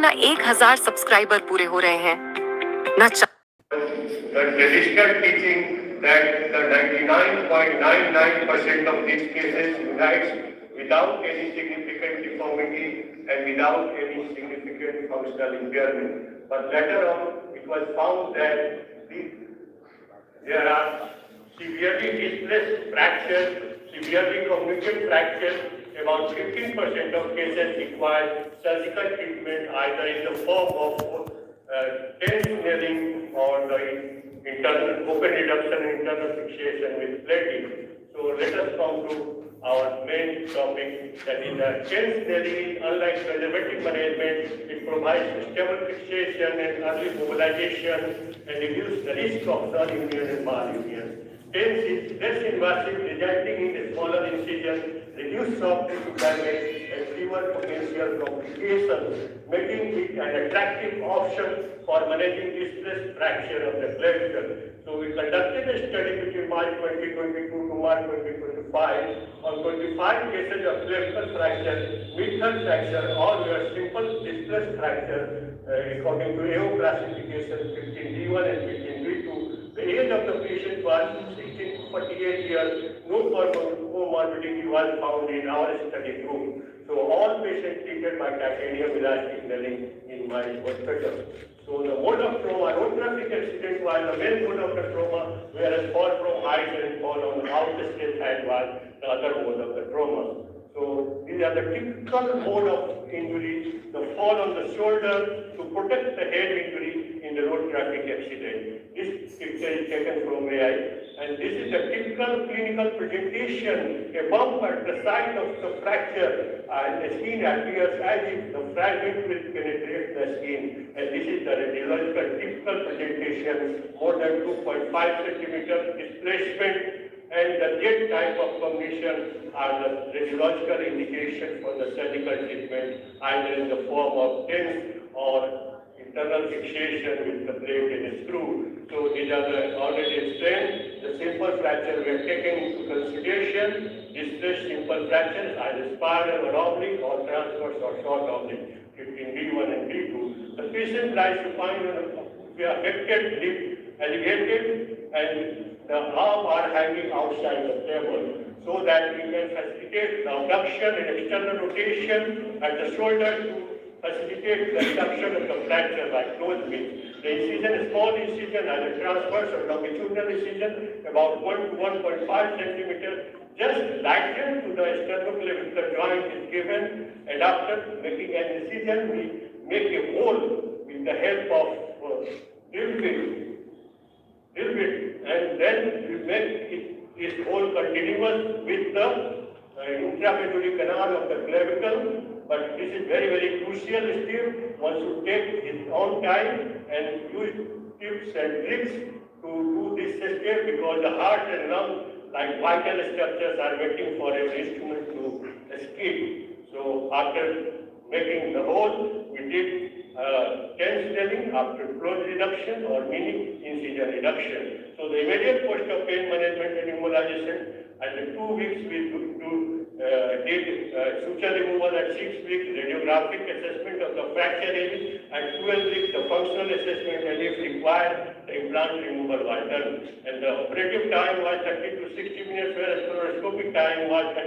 ना 1000 सब्सक्राइबर पूरे हो रहे हैं ना The traditional teaching that the 99.99% of these cases unites without any significant deformity and without any significant functional impairment. But later on, it was found that there are severely displaced fractures, severely cognitive fractures. About 15% of cases require surgical treatment either in the form of tense nailing or the internal open reduction and internal fixation with plating. So let us come to our main topic, that is the tense nailing. Unlike conservative management, it provides stable fixation and early mobilization and reduces the risk of non-union and malunion. Tense is less invasive, resulting in a smaller incision, reduced soft tissue damage, and fewer potential complications, making it an attractive option for managing distress fracture of the clavicle. So we conducted a study between March 2022 to March 2025 on 25 cases of clavicle fracture, mid-third fracture, all were simple distress fracture according to AO classification 15D1 and 15D2. The age of the patient was 16 to 48 years. No comorbidity was found in our study group. So all patients treated by titanium elastic nailing in my hospital. So the mode of trauma, road traffic accident was the main mode of the trauma, whereas fall from height and fall on out-stage head was the other mode of the trauma. So these are the typical mode of injury, the fall on the shoulder to protect the head injury in the road traffic accident. This picture is taken from AI, and this is a typical clinical presentation, a bump at the site of the fracture, and the skin appears as if the fragment will penetrate the skin, and this is the radiological typical presentation, more than 2.5 centimeter displacement, and the jet type of cognition are the radiological indication for the surgical treatment, either in the form of tense or internal fixation with the plate and a screw. So these are the already explained. The simple fracture we have taken into consideration. Displaced simple fractures, either spiral or oblique or transverse or short oblique, 15D1 and D2. The patient lies supine on a affected lip, elevated, and the arm are hanging outside the table, so that we can facilitate the abduction and external rotation at the shoulder to facilitate the reduction of the fracture by closed means. The incision, small incision, either transverse or longitudinal incision, about 1 to 1.5 centimeters, just lateral to the sternoclavicular joint is given, and after making an incision, we make a hole with the help of drill bit, and then we make this hole continuous with the intramedullary canal of the clavicle. But this is very, very crucial still. One should take his own time and use tips and tricks to do this step, because the heart and lung, like vital structures, are waiting for an instrument to escape. So after making the hole, we did tense nailing after close reduction or mini incision reduction. So the immediate post of pain management and immobilization, after 2 weeks we did suture removal, at 6 weeks radiographic assessment of the fracture area, at 12 weeks the functional assessment, and if required the implant removal was done. And the operative time was 30 to 60 minutes, whereas fluoroscopic time was 10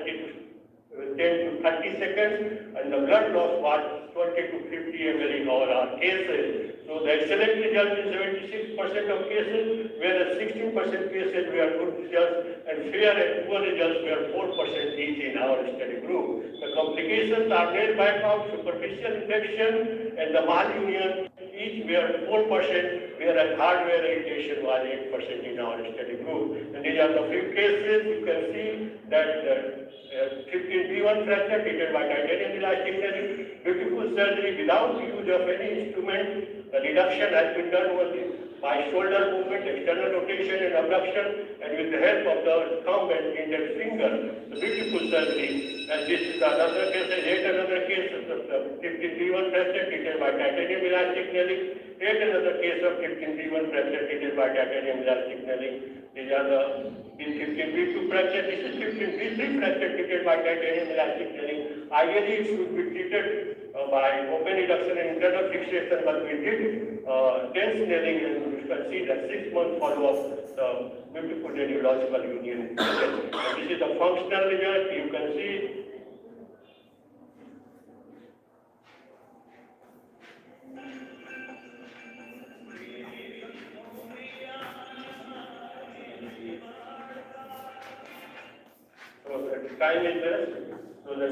to 30 seconds, and the blood loss was 20 to 50 ml in all our cases. So the excellent result in 76% of cases, whereas 16% cases were good results, and fair and poor results were 4% each in our study group. The complications are nail backout, superficial infection, and the malunion, each were 4%, whereas hardware irritation was 8% in our study group. And these are the few cases. You can see that 15D1 fracture treated by titanium elastic nailing, beautiful surgery without use of any instrument. The reduction has been done only by shoulder movement, external rotation and abduction, and with the help of the thumb and index finger. The beautiful surgery. And this is another case, yet another case of the 15D1 fracture treated by titanium elastic nailing, yet another case of 15D1 fracture treated by titanium elastic nailing. These are the 15D2 fracture. This is 15D3 fracture treated by titanium elastic nailing. Ideally, it should be treated by open reduction and internal fixation, but we did tense nailing, and you can see that 6-month follow-up, the beautiful radiological union. And this is the functional result. You can see time is less. So the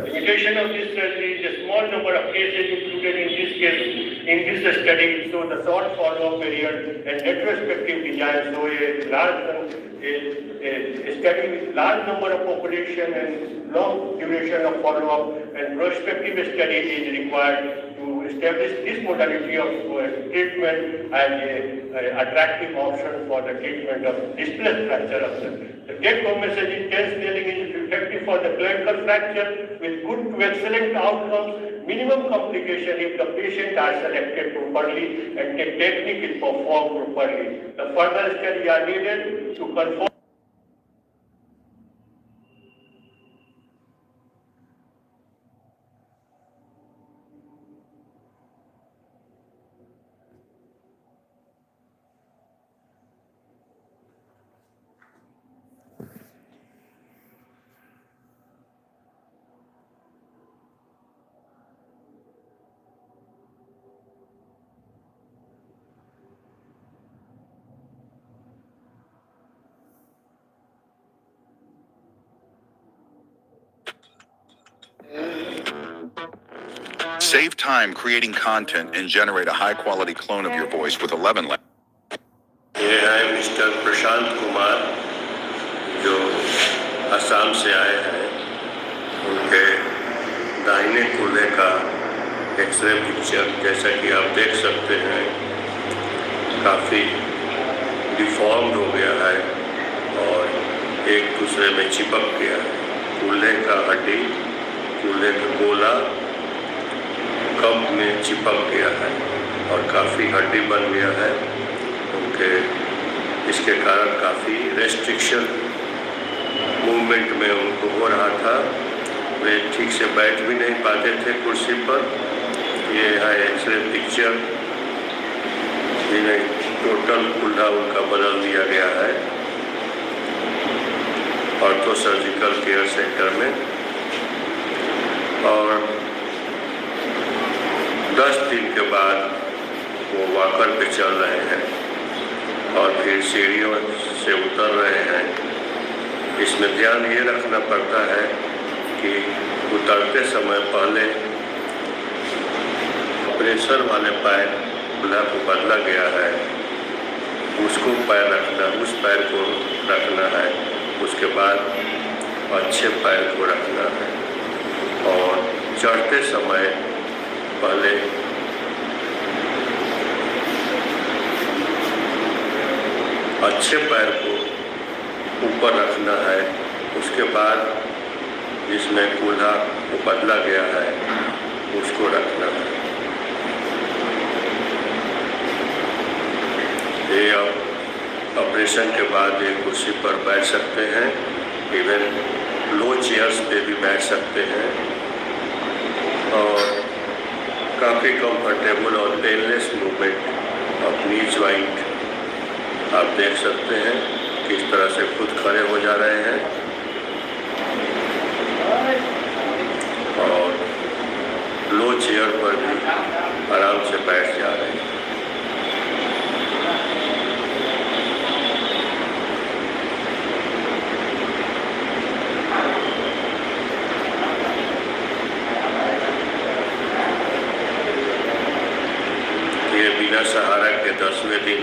limitation of this study is a small number of cases included in this case, in this study. So the short follow-up period and retrospective design. So a study with large number of population and long duration of follow-up, and prospective study is required to establish this modality of treatment as an attractive option for the treatment of displaced fracture of the take-home message is tense nailing is effective for the clinical fracture with good to excellent outcomes, minimum complication if the patient are selected properly and the technique is performed properly. The further studies are needed to confirm. Save time creating content and generate a high-quality clone of your voice with 11 layers. ये है mister Prashant Kumar जो असम से आए हैं। उनके दाहिने कूल्हे का एक्सरे पिक्चर जैसा कि आप देख सकते हैं काफ़ी डिफॉर्म्ड हो गया है और एक दूसरे में चिपक गया है। कूल्हे का हड्डी, कूल्हे का गोला कप में चिपक गया है और काफ़ी हड्डी बन गया है। उनके इसके कारण काफ़ी रेस्ट्रिक्शन मूवमेंट में उनको हो रहा था। वे ठीक से बैठ भी नहीं पाते थे कुर्सी पर। ये है एक्सरे पिक्चर, जिन्हें टोटल कूल्हा उनका बदल दिया गया है ऑर्थो सर्जिकल केयर सेंटर में। और 10 दिन के बाद वो वॉकर पे चल रहे हैं और फिर सीढ़ियों से उतर रहे हैं। इसमें ध्यान ये रखना पड़ता है कि उतरते समय पहले प्रेशर वाले पैर कूल्हा को बदला गया है, उसको पैर रखना, उस पैर को रखना है। उसके बाद अच्छे पैर को रखना है और चढ़ते समय पहले अच्छे पैर को ऊपर रखना है। उसके बाद जिसमें कूल्हा को बदला गया है उसको रखना है। ये अब ऑपरेशन के बाद एक कुर्सी पर बैठ सकते हैं, इवन लो चेयर्स पे भी बैठ सकते हैं और काफ़ी कंफर्टेबल और painless movement of knee joint आप देख सकते हैं किस तरह से खुद खड़े हो जा रहे हैं और लो चेयर पर भी आराम से बैठ जा रहे हैं। ये बिना सहारा के 10वें दिन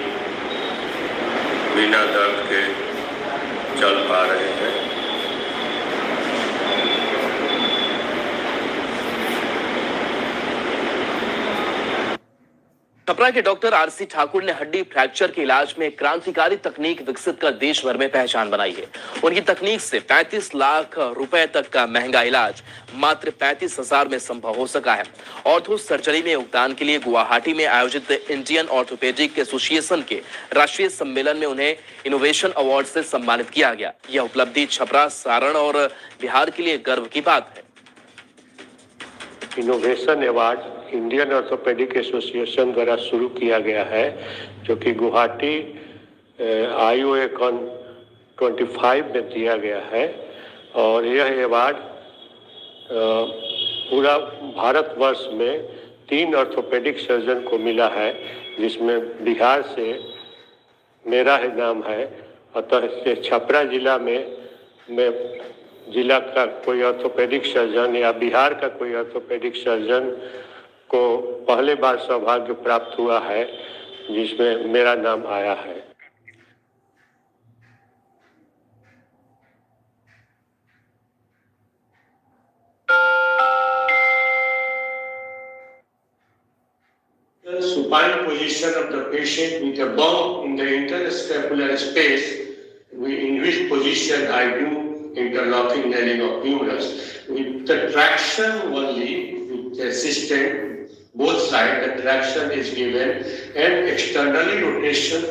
बिना दर्द के चल पा रहे हैं। छपरा के डॉक्टर आरसी ठाकुर ने हड्डी फ्रैक्चर के इलाज में क्रांतिकारी तकनीक विकसित कर देश भर में पहचान बनाई है। उनकी तकनीक से 35 लाख रुपए तक का महंगा इलाज मात्र 35,000 में संभव हो सका है। ऑर्थो सर्जरी में योगदान के लिए गुवाहाटी में आयोजित इंडियन ऑर्थोपेडिक एसोसिएशन के राष्ट्रीय सम्मेलन में उन्हें इनोवेशन अवार्ड से सम्मानित किया गया। यह उपलब्धि छपरा, सारण और बिहार के लिए गर्व की बात है। Innovation award Indian orthopaedic association द्वारा शुरू किया गया है, जो कि गुवाहाटी IOACON 25 में दिया गया है। और यह अवार्ड पूरा भारतवर्ष में 3 ऑर्थोपेडिक सर्जन को मिला है, जिसमें बिहार से मेरा ही नाम है। अतः से छपरा जिला में जिला का कोई ऑर्थोपेडिक सर्जन या बिहार का कोई ऑर्थोपेडिक सर्जन को पहले बार सौभाग्य प्राप्त हुआ है, जिसमें मेरा नाम आया है। The supine position of the patient with a bump in the interscapular space, in which position I do interlocking nailing of humerus. With the traction only, with the assistant, both sides, the traction is given, and external rotation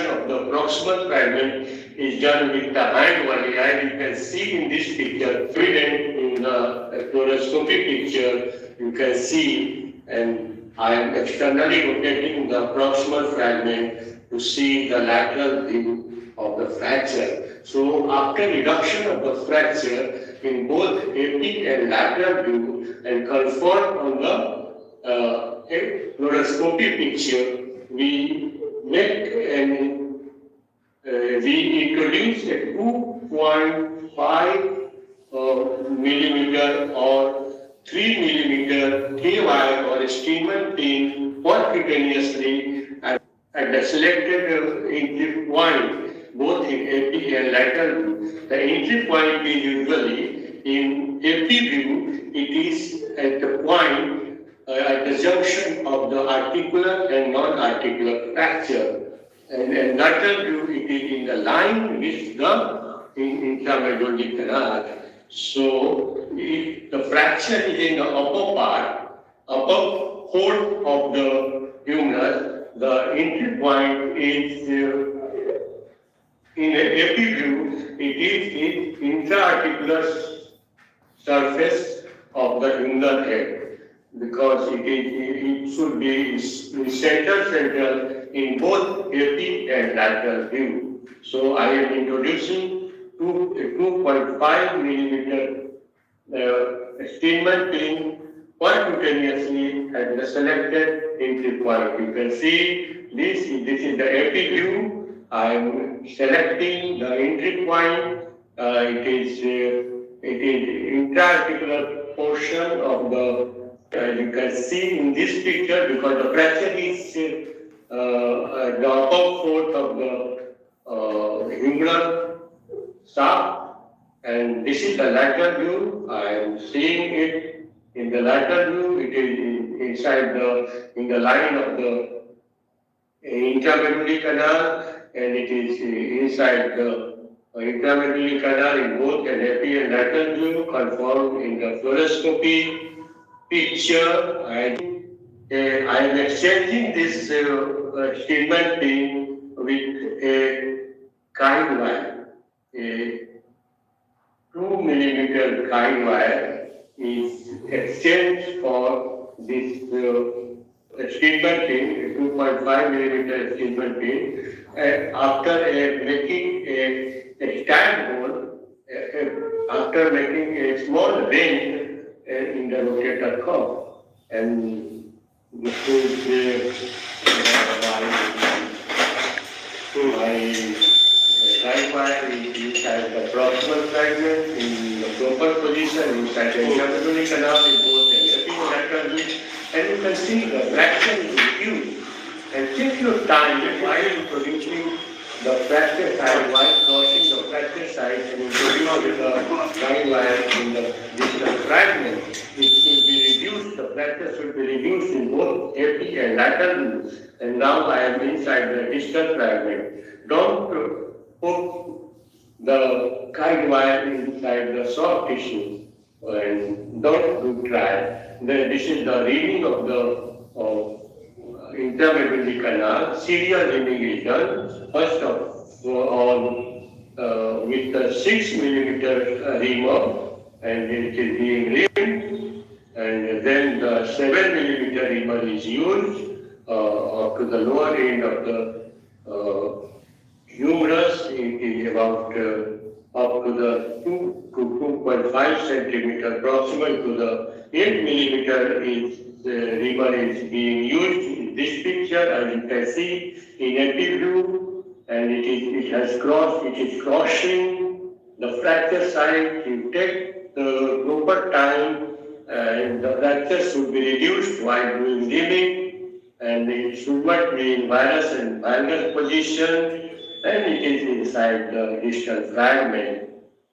of the proximal fragment is done with the hand only. As you can see in this picture, evident in the fluoroscopy picture, you can see, and I am externally rotating the proximal fragment to see the lateral view of the fracture. So after reduction of the fracture in both AP and lateral view and confirmed on the fluoroscopy picture, we introduce a 2.5 millimeter or 3 millimeter K-wire or Steelman pin percutaneously at the selected entry point, both in AP and lateral view. The entry point is usually in AP view, it is at the point at the junction of the articular and non-articular fracture. And in lateral view, it is in the line with the intramedullary canal. So, if the fracture is in the upper part, upper fold of the humerus, the entry point is in the AP view, it is in intra-articular surface of the humeral head, because it should be central in both AP and lateral view. So, I am introducing 2.5 millimeter Steelman pin percutaneously at the selected entry point. You can see this is the AP view. I am selecting the entry point. It is intra-articular portion of the. You can see in this picture, because the fracture is the upper fourth of the humeral shaft, and this is the lateral view. I am seeing it in the lateral view. It is inside in the line of the intramedullary canal, and it is inside the intramedullary canal in both an AP and lateral view, confirmed in the fluoroscopy picture. I am exchanging this Steelman pin with a kind wire. A 2 millimeter kind wire is exchanged for this Steelman pin, 2.5 millimeter Steelman pin, and after making a stand hole, after making a small bend in the rotator cuff, and this is right wire is inside the proximal fragment in the proper position inside the intramedullary canal in both the AP and lateral view, and you can see the fraction is reduced. And take your time while producing the fracture side, while crossing the fracture side and introducing the guide wire in the distal fragment. It should be reduced, the fracture should be reduced in both AP and lateral view. And now I am inside the distal fragment. Don't put the guide wire inside the soft tissue and don't try. This is the reading of the intramedullary canal. Serial reading is done first of all with the 6 millimeter reamer, and it is being read, and then the 7 millimeter reamer is used up to the lower end of the humerus. It is about up to the 2 to 2.5 centimeter. Proximal to the 8 millimeter is reamer is being used in this picture, as you can see in epi view, and it is crossing the fracture site. You take the proper time, and the fracture should be reduced while doing reaming, and it should not be in varus and valgus position, and it is inside the distal fragment.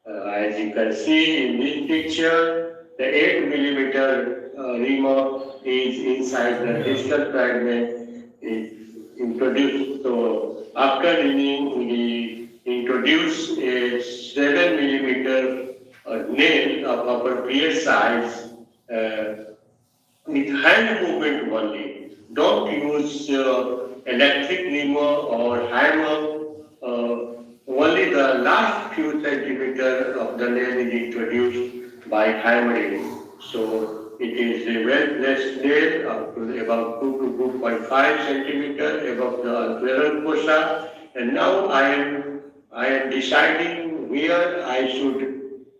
As you can see in this picture, the 8 millimeter reamer is inside the distal fragment, is introduced. So after reaming, we introduce a 7 millimeter nail of appropriate size with hand movement only. Don't use electric reamer or hammer. Only the last few centimeters of the nail is introduced by hammering. So it is a well-placed nail up to about 2 to 2.5 centimeters above the alveolar fossa. And now I am deciding where I should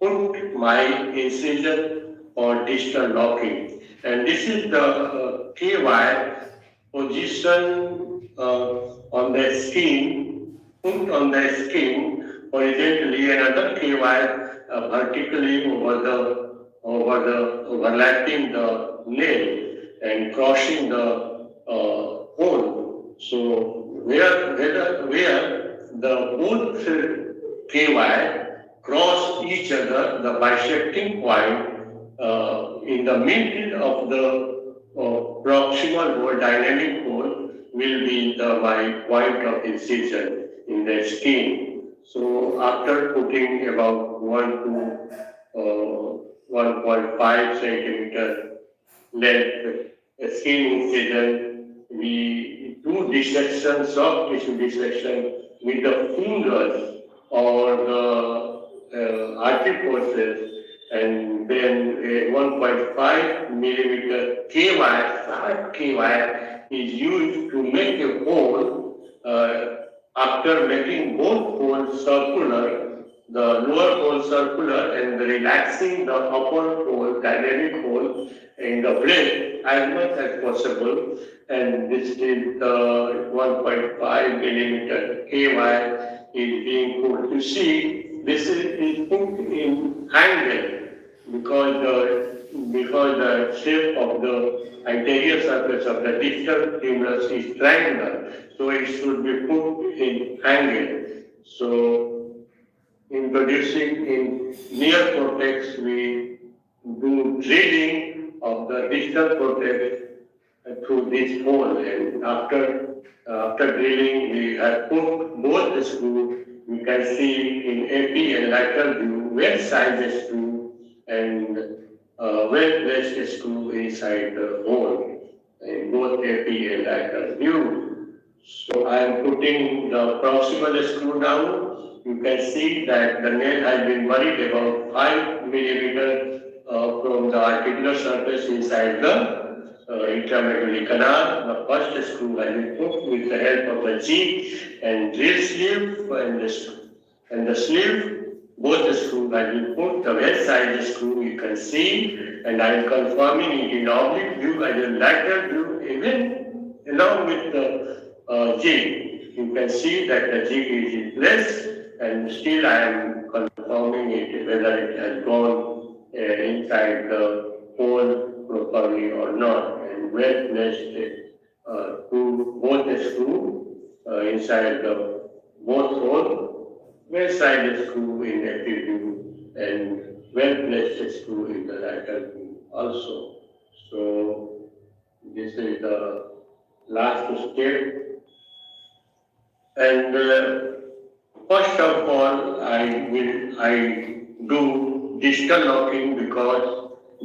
put my incision for distal locking. And this is the K-wire position on the skin, put on the skin horizontally, another K-wire vertically overlapping the nail and crossing the hole. So where the both K-wire cross each other, the bisecting point in the middle of the proximal hole, dynamic hole, will be my point of incision in the skin. So after putting about 1 to 1.5 centimeter length skin incision, we do dissection, soft tissue dissection with the fingers or the artificers, and then a 1.5 millimeter K-wire, sharp K-wire is used to make a hole. After making both holes circular, the lower hole circular and relaxing the upper hole, dynamic hole in the blade as much as possible, and this is the 1.5 millimeter K-wire is being put. You see, this is put in angle because the shape of the anterior surface of the distal humerus is triangular, so it should be put in angle. So introducing in near cortex, we do drilling of the distal cortex through this hole, and after drilling, we have put both the screws. You can see in epi and lateral view well-sized screw and well-placed screw inside the hole in both epi and lateral view. So I am putting the proximal screw down. You can see that the nail has been buried about 5 millimeters from the articular surface inside the intramedullary canal. The first screw has been put with the help of the jig and drill sleeve and the sleeve. Both the screws have been put. The well-sized screw you can see, and I am confirming it in oblique view and in lateral view, even along with the jig. You can see that the jig is in place, and still I am confirming it whether it has gone inside the hole properly or not, and well placed to both the screw inside the both hole, well-sized screw in the view and well-placed screw in the lateral view also. So this is the last step. And first of all, I do distal locking because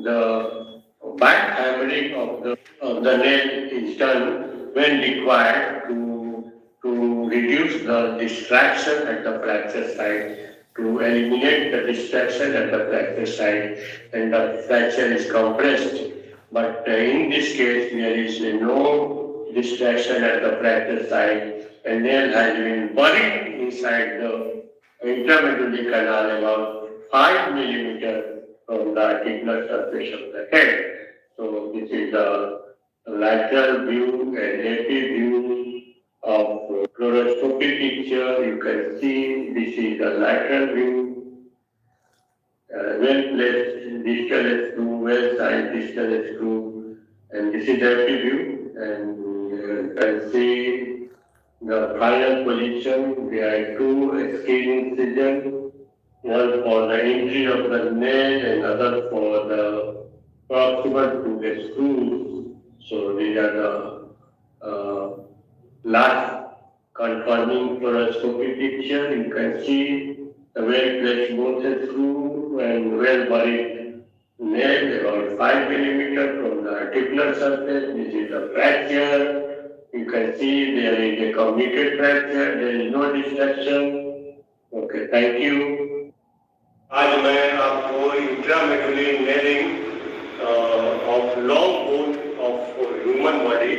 the back hammering of the nail is done when required to reduce the distraction at the fracture site. to eliminate the distraction at the fracture site, and the fracture is compressed. But in this case, there is no distraction at the fracture site, and nail has been buried inside the intramedullary canal about 5 millimeters from the articular surface of the head. So this is the lateral view and AP view of fluoroscopy picture. You can see this is the lateral view, well placed distal screw, well sized distal screw, and this is the AP view, and you can see the final position. There are two skin incisions, one for the entry of the nail and other for the proximal to the screws. So these are the last confirming fluoroscopy picture. You can see the well-placed Morse screw and well-buried nail about 5 millimeters from the articular surface. This is a fracture. You can see there is a communicated fracture. There is no distraction. Okay, thank you. आज मैं आपको intramedullary nailing of long bone of human body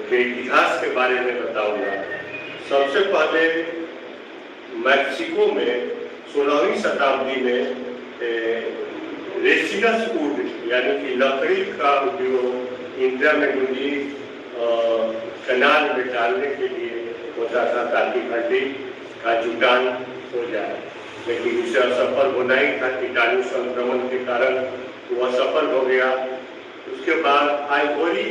के इतिहास के बारे में बताऊंगा। सबसे पहले मैक्सिको में 16वीं शताब्दी में रेसिनस वुड यानी कि लकड़ी का उपयोग इंट्रामेडुलरी कैनाल में डालने के लिए होता था ताकि हड्डी का जुटान हो जाए, लेकिन इसे असफल होना ही था। कीटाणु संक्रमण के कारण वो असफल हो गया। उसके बाद आइवरी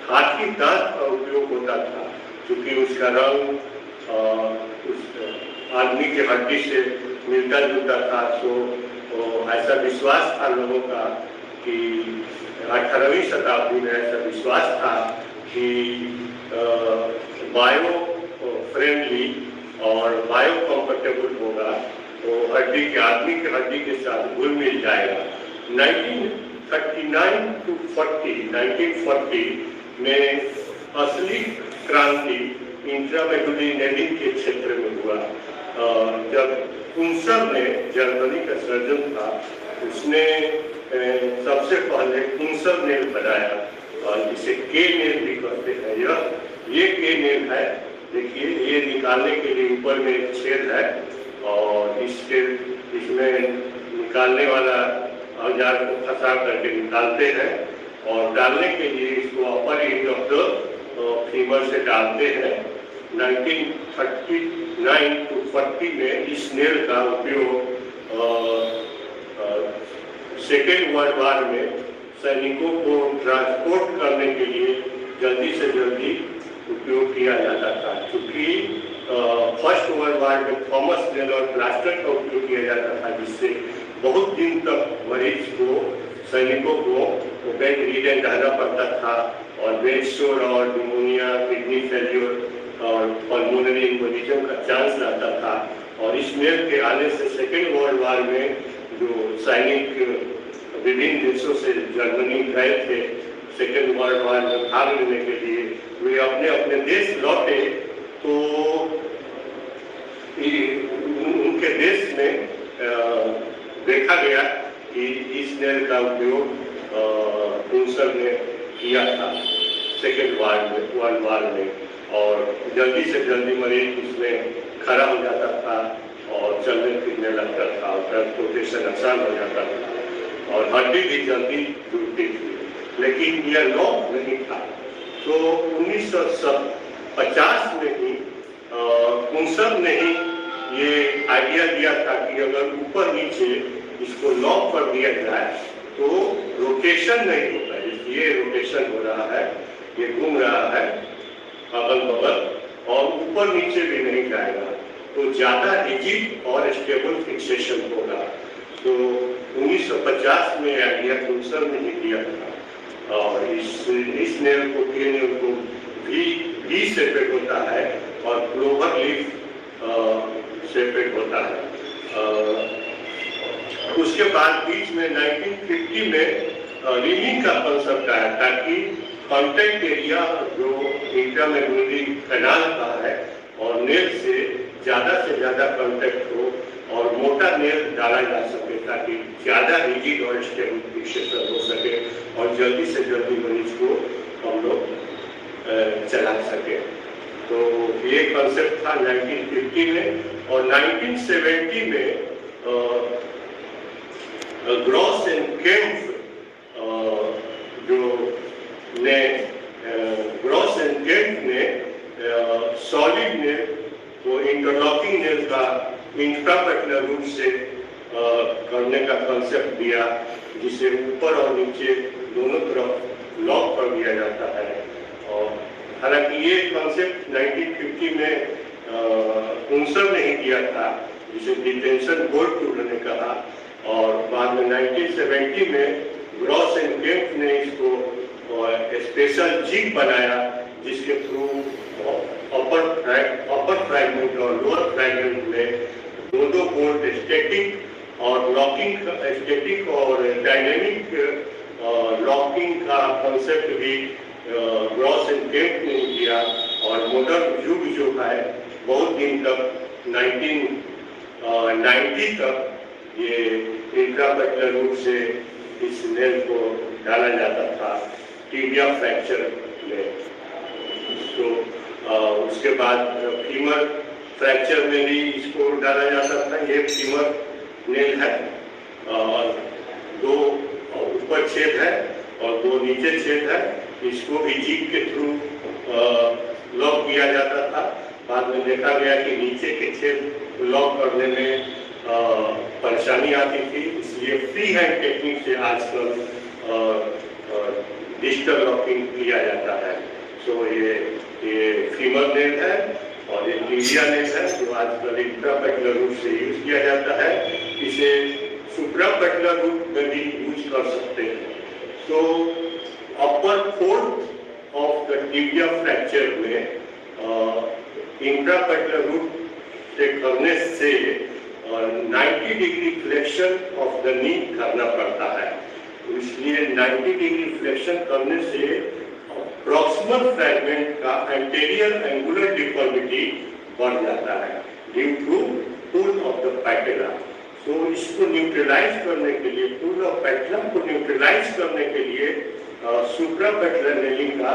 हाथी दांत का उपयोग होता था, क्योंकि उसका रंग उस आदमी की हड्डी से मिलता जुलता था। तो ऐसा विश्वास था लोगों का कि 18वीं शताब्दी में ऐसा विश्वास था कि बायो फ्रेंडली और बायो कंफर्टेबल होगा, तो हड्डी के आदमी की हड्डी के साथ घुल मिल जाएगा। 1939 to 1940 में असली क्रांति इंट्रामेडुलरी नेलिंग के क्षेत्र में हुआ। जब कुंसर ने, जर्मनी का सर्जन था, उसने सबसे पहले कुंसर नेल बनाया और इसे के नेल भी कहते हैं। ये के नेल है, देखिए ये निकालने के लिए ऊपर में एक छेद है और इसमें निकालने वाला औजार को फंसा करके निकालते हैं और डालने के लिए इसको अपर एंड ऑफ द फीमर से डालते हैं। 1939 to 40 में इस नेल का उपयोग सेकेंड वर्ल्ड वार में सैनिकों को ट्रांसपोर्ट करने के लिए जल्दी से जल्दी उपयोग किया जाता था, क्योंकि फर्स्ट वर्ल्ड वार में थॉमस नेल और प्लास्टर का उपयोग किया जाता था, जिससे बहुत दिन तक मरीज को, सैनिकों को बेड रिडन रहना पड़ता था और बेड सोर और निमोनिया, किडनी फेल्योर और पल्मोनरी एम्बोलिज्म का चांस रहता था। और इस नेल के आने से सेकेंड वर्ल्ड वार में जो सैनिक विभिन्न देशों से जर्मनी गए थे सेकेंड वर्ल्ड वार में भाग लेने के लिए, वे अपने अपने देश लौटे तो उनके देश में देखा गया कि इस नेल का उपयोग कुंसर ने किया था सेकेंड वर्ल्ड वार में, और जल्दी से जल्दी मरीज इसमें खड़ा हो जाता था और चलने फिरने लगता था और ट्रांसपोर्टेशन आसान हो जाता था और हड्डी भी जल्दी जुड़ती थी। लेकिन यह लॉक नहीं था। तो 1950 में ही कुंसर ने ही ये आइडिया दिया था कि अगर ऊपर नीचे इसको लॉक कर दिया जाए तो रोटेशन नहीं होता। ये रोटेशन हो रहा है, ये घूम रहा है अगल बगल और ऊपर नीचे भी नहीं जाएगा, तो ज्यादा रिजिड और स्टेबल फिक्सेशन होगा। तो 1950 में आइडिया कुंसर ने ही दिया था और इस नेल को के नेल को भी सेपरेट होता है और क्लोवर लीफ सेपरेट होता है। उसके बाद बीच में 1950 में रिमिंग का कंसेप्ट आया ताकि कॉन्टैक्ट एरिया जो इंट्रामेडुलरी कैनाल का है और नेल से ज़्यादा से ज़्यादा कॉन्टैक्ट हो और मोटा नेल डाला जा सके ताकि ज़्यादा रिजिड और स्टेबल फिक्सेशन हो सके और जल्दी से जल्दी मरीज को हम लोग चला सके। तो ये कॉन्सेप्ट था 1950 में और 1970 में ग्रॉस एंड केम्फ जो ने ग्रॉस एंड केम्फ ने सॉलिड नेल को इंटरलॉकिंग नेल का इंट्रापैटलर रूट से करने का कॉन्सेप्ट दिया, जिसे ऊपर और नीचे दोनों तरफ लॉक कर दिया जाता है। और हालांकि ये कॉन्सेप्ट 1950 में उनसर नहीं दिया था, जिसे डिटेंशन बोर्ड उन्होंने कहा, और बाद में 1970 में ग्रॉस एंड केम्फ ने इसको स्पेशल जिग बनाया, जिसके थ्रू अपर फ्रैगमेंट और लोअर फ्रैगमेंट में दो बोल्ट स्टैटिक और लॉकिंग स्टैटिक और डायनेमिक लॉकिंग का कंसेप्ट भी ग्रॉस एंड केम्फ ने किया। और मॉडर्न युग जो है बहुत दिन तक 1990 तक ये इंट्रापैटलर रूट से इस नेल को डाला जाता था टिबिया फ्रैक्चर में। तो उसके बाद फीमर फ्रैक्चर में भी इसको डाला जाता था। ये फीमर नेल है, दो ऊपर छेद है और दो नीचे छेद है। इसको भी जिग के थ्रू लॉक किया जाता था। बाद में देखा गया कि नीचे के छेद लॉक करने में परेशानी आती थी, इसलिए फ्री हैंड टेक्निक से आजकल डिजिटल लॉकिंग किया जाता है। तो ये फीमर नेल है और ये टिबिया नेल है जो आजकल इंट्रापैटलर रूट से यूज किया जाता है। इसे सुप्रापैटलर रूट में भी यूज कर सकते हैं। तो upper fourth of the tibia fracture में इंट्रापैटलर रूट से करने से 90 degree flexion of the knee करना पड़ता है। इसलिए 90 डिग्री फ्लेक्शन करने से प्रॉक्सिमल फ्रैगमेंट का एंटीरियर एंगुलर डिफॉर्मिटी बढ़ जाता है due to pull of the patella. तो इसको न्यूट्रलाइज करने के लिए, पुल ऑफ पैटेलम को न्यूट्रलाइज करने के लिए सुप्रापैटेलर नेलिंग का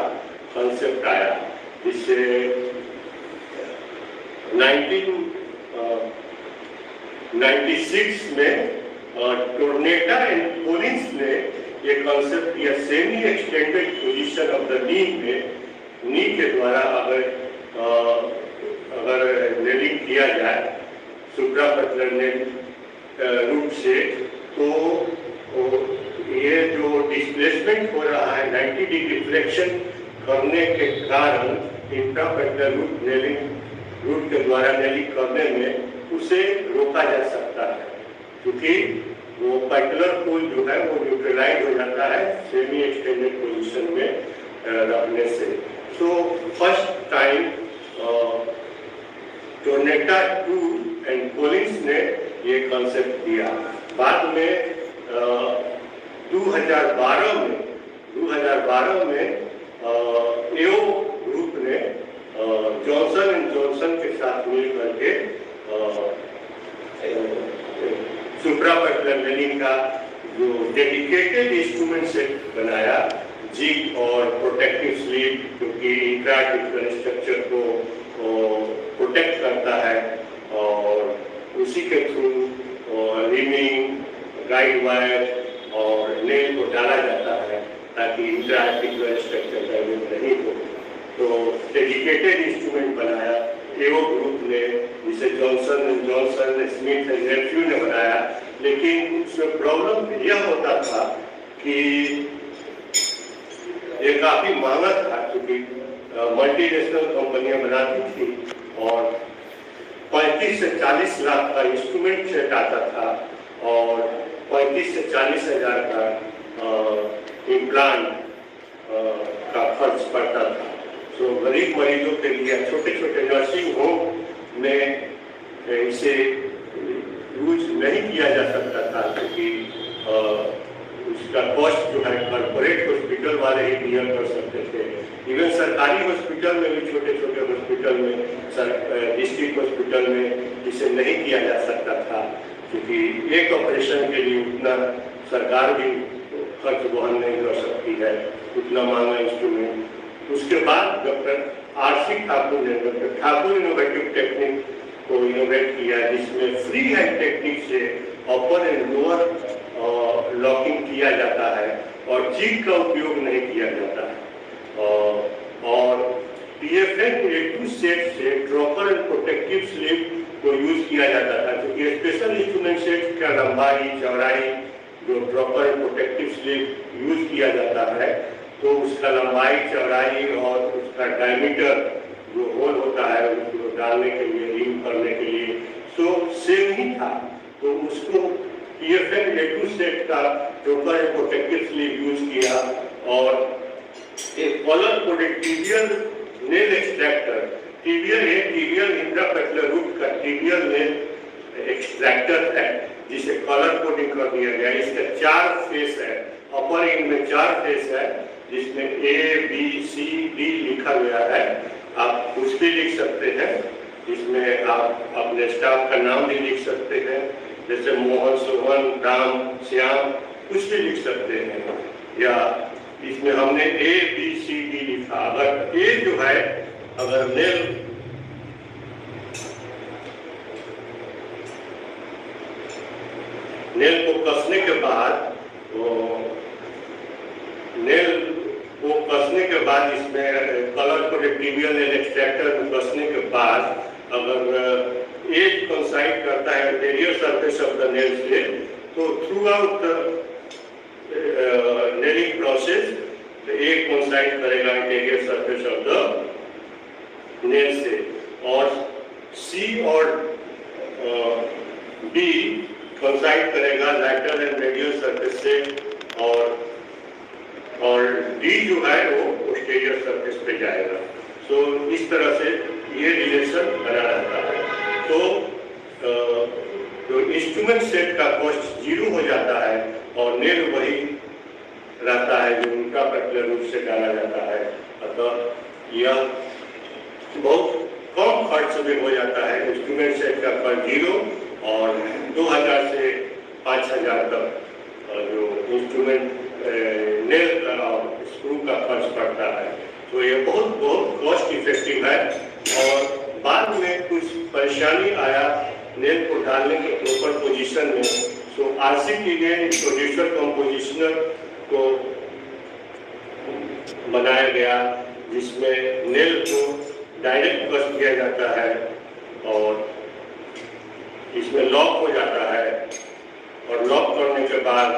कंसेप्ट आया, जिससे 1996 में टोर्नेटा एंड कोलिंस ने ये कॉन्सेप्ट दिया। Semi extended position of the नी में नी के द्वारा अगर नेलिंग किया जाए सुप्रापैटेलर नेल रूट से, तो ये जो डिस्प्लेसमेंट हो रहा है 90 डिग्री फ्लेक्शन करने के कारण इंट्रापैटेलर रूट के द्वारा नेलिंग करने में उसे रोका जा सकता है, क्योंकि वो पैटेलर पुल जो है वो न्यूट्रलाइज हो जाता है सेमी एक्सटेंडेड पोजीशन में रखने से। तो फर्स्ट टाइम टोर्नेटा 2 एंड कोलिंस ने ये कॉन्सेप्ट दिया। बाद में 2012 में एओ ग्रुप ने जॉनसन एंड जॉनसन के साथ मिल करके सुप्रापैटेलर नेलिंग का जो डेडिकेटेड इंस्ट्रूमेंट सेट बनाया, जिग और प्रोटेक्टिव स्लीव, क्योंकि इंट्राआर्टिकुलर स्ट्रक्चर को प्रोटेक्ट करता है, और उसी के थ्रू रिमिंग, गाइड वायर और नेल को डाला जाता है ताकि इंट्राआर्टिकुलर स्ट्रक्चर डैमेज नहीं हो। तो डेडिकेटेड इंस्ट्रूमेंट बनाया एओ ग्रुप ने, जिसे Johnson and Johnson, Smith and Nephew ने बनाया। लेकिन उसमें प्रॉब्लम यह होता था कि ये काफी महंगा था, क्योंकि मल्टीनेशनल कंपनियां बनाती थी और 35 से 40 लाख का इंस्ट्रूमेंट सेट आता था और 35 से 40 हजार का इम्प्लांट का खर्च पड़ता था। तो गरीब मरीजों के लिए छोटे छोटे नर्सिंग होम में इसे यूज नहीं किया जा सकता था, क्योंकि उसका कॉस्ट जो है कॉर्पोरेट हॉस्पिटल वाले ही बियर कर सकते थे। इवन सरकारी हॉस्पिटल में भी, छोटे छोटे हॉस्पिटल में, डिस्ट्रिक्ट हॉस्पिटल में इसे नहीं किया जा सकता था, क्योंकि एक ऑपरेशन के लिए उतना सरकार भी खर्च वहन नहीं कर सकती है, उतना महंगा इंस्ट्रूमेंट। उसके बाद डॉक्टर RC ठाकुर ने, डॉक्टर ठाकुर इनोवेटिव टेक्निक को इनोवेट किया, जिसमें फ्री हैंड टेक्निक से अपर एंड लोअर लॉकिंग किया जाता है और जिग का उपयोग नहीं किया जाता है। और PFN A2 सेट से ड्रॉपर एंड प्रोटेक्टिव स्लिप को यूज किया जाता था, क्योंकि स्पेशल इंस्ट्रूमेंट सेट का लंबाई चौड़ाई, जो dropper and protective slip use किया जाता है, तो उसका लंबाई चौड़ाई और उसका डायमीटर जो होल होता है उसको डालने के लिए, रिंग करने के लिए, तो सेम ही था। तो उसको PFN A2 सेट का dropper and protective slip use किया और एक colour coded tibial nail extractor, tibial intrapatellar route का टिबियल नेल एक्सट्रैक्टर है, जिसे कलर कोडिंग कर दिया गया। इसका 4 फेस है, अपर एंड में 4 फेस है, जिसमें A, B, C, D लिखा गया है। आप कुछ भी लिख सकते हैं, इसमें आप अपने स्टाफ का नाम भी लिख सकते हैं, जैसे मोहन, सोहन, राम, श्याम, कुछ भी लिख सकते हैं। या इसमें हमने A, B, C, D लिखा। अगर A जो है, अगर नेल को कसने के बाद, इसमें colour coded tibial nail extractor को कसने के बाद अगर एज कंसाइड करता है interior surface of the nail से, तो थ्रू आउट नेलिंग प्रोसेस एक कंसाइड करेगा interior surface of the nail से, और C और D कंसाइड करेगा लैटरल एंड रेडियल सरफेस से, और D जो है वो पोस्टीरियर सरफेस पे जाएगा। सो इस तरह से ये रिलेशन बना रहता है। तो जो इंस्ट्रूमेंट सेट का कॉस्ट 0 हो जाता है और नेल वही रहता है जो उनका पर्टिकुलर रूप से डाला जाता है। अतः यह बहुत कम खर्च में हो जाता है। इंस्ट्रूमेंट सेट का कॉस्ट 0 और 2000 से 5000 तक जो इंस्ट्रूमेंट नेल स्क्रू का खर्च पड़ता है। तो ये बहुत कॉस्ट इफेक्टिव है। और बाद में कुछ परेशानी आया नेल को डालने के प्रॉपर पोजीशन में, तो RCT ने प्रोड्यूसर कंपोजिशनर को बनाया गया, जिसमें नेल को डायरेक्ट कस किया जाता है और इसमें लॉक हो जाता है, और लॉक करने के बाद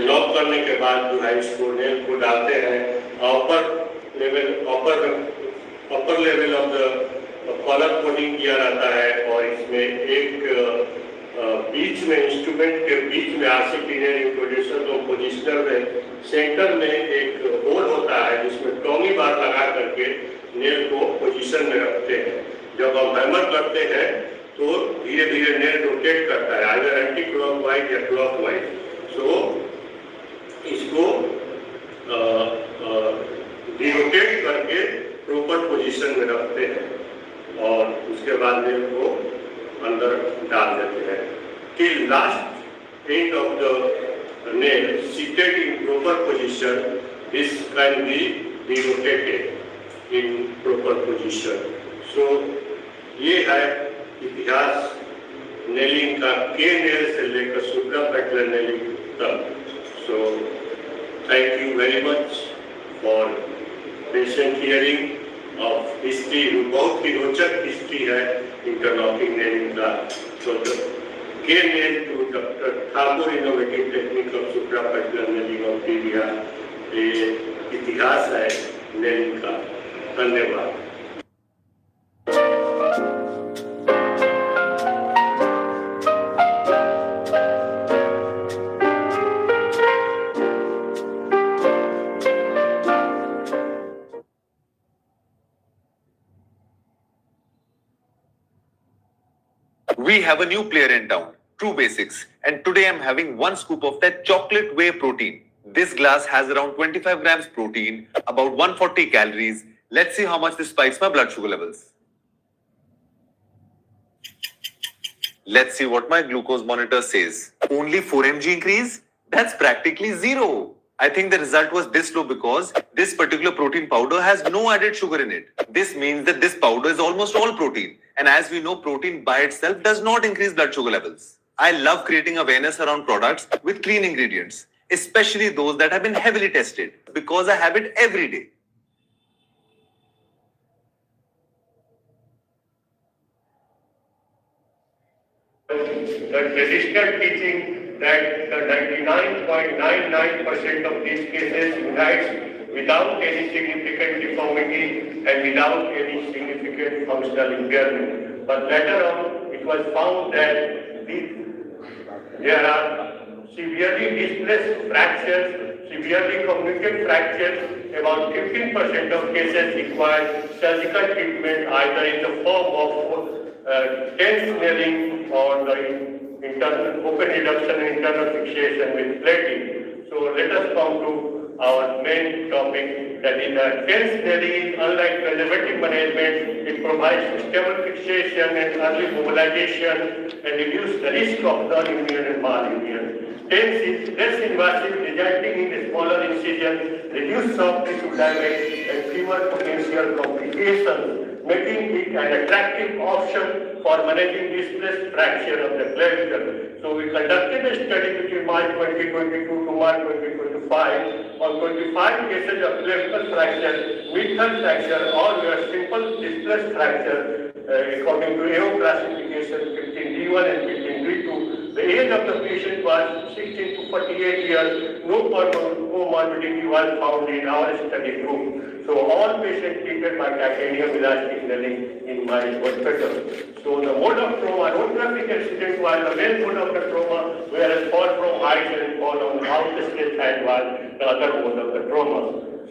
लॉक करने के बाद जो है इसको नेल को डालते हैं। Upper level of the collar coding किया जाता है, और इसमें एक बीच में इंस्ट्रूमेंट के बीच में RCT ने प्रोड्यूसर को पोजिशनर में सेंटर में एक होल होता है, जिसमें टॉमी बार लगा करके नेल को पोजीशन में रखते हैं। जब हम हैमर करते हैं तो धीरे धीरे नेल रोटेट करता है, आइदर एंटी क्लॉकवाइज या क्लॉकवाइज। सो इसको डिरोटेट करके प्रॉपर पोजीशन में रखते हैं और उसके बाद नेल को अंदर डाल देते हैं। Till last end of the nail seated in proper position, this can be derotated in proper position. So ये है इतिहास नेलिंग का, के नेल से लेकर सुप्रापेटलर नेलिंग तक। So thank you very much for patient hearing of history। बहुत ही रोचक हिस्ट्री है इंटरलॉकिंग नेलिंग का। So के nail to doctor Thakur innovative technique of suprapatellar nailing of India, ये इतिहास है नेलिंग का। धन्यवाद। We have a new player in town, True Basics, and today I'm having one scoop of that chocolate whey protein. This glass has around 25 grams protein, about 140 calories. Let's see how much this spikes my blood sugar levels. Let's see what my glucose monitor says. Only 4 mg increase? That's practically zero. I think the result was this low because this particular protein powder has no added sugar in it. This means that this powder is almost all protein. And as we know, protein by itself does not increase blood sugar levels. I love creating awareness around products with clean ingredients, especially those that have been heavily tested, because I have it every day. The traditional teaching that the 99.99% of these cases unites without any significant deformity and without any significant functional impairment. But later on, it was found that there are severely displaced fractures, severely communicable fractures. About 15% of cases require surgical treatment either in the form of tense nailing or the internal open reduction and internal fixation with plating. So let us come to our main topic, that is tense nailing. Unlike conservative management, it provides stable fixation and early mobilization and reduce the risk of non-union and malunion. Tense is less invasive, resulting in a smaller incision, reduced soft tissue damage and fewer potential complications, making it an attractive option for managing displaced fracture of the clavicle. So we conducted a study between March 2022 to March 2025 on 25 cases of clavicle fracture, mid-third fracture, or were simple displaced fracture according to AO classification 15D1 and 15D2. The age of the patient was 16 to 48 years. No comorbidity was found in our study group. So all patients treated by titanium elastic nailing in my hospital. So the mode of trauma, road traffic accident was the main mode of the trauma, whereas fall from height and fall on out the stage side was the other mode of the trauma.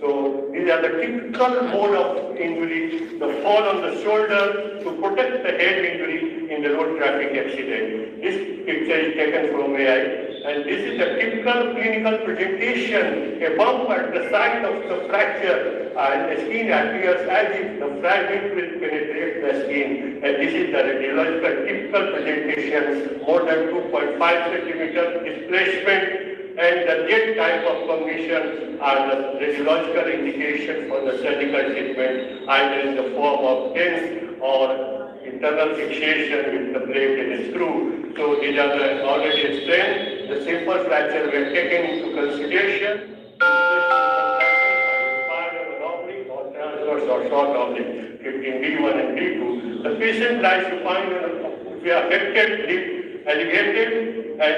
So these are the typical mode of injury, the fall on the shoulder to protect the head injury in the road traffic accident. This picture is taken from AI, and this is the typical clinical presentation, a bump at the site of the fracture, and the skin appears as if the fragment will penetrate the skin, and this is the radiological typical presentation, more than 2.5 centimeter displacement, and the jet type of cognition are the radiological indication for the surgical treatment, either in the form of tense or internal fixation with the plate and a screw. So these are the already explained. The simple fracture were taken into consideration. Or short oblique, 15D1 and D2. The patient lies supine with the affected lip elevated and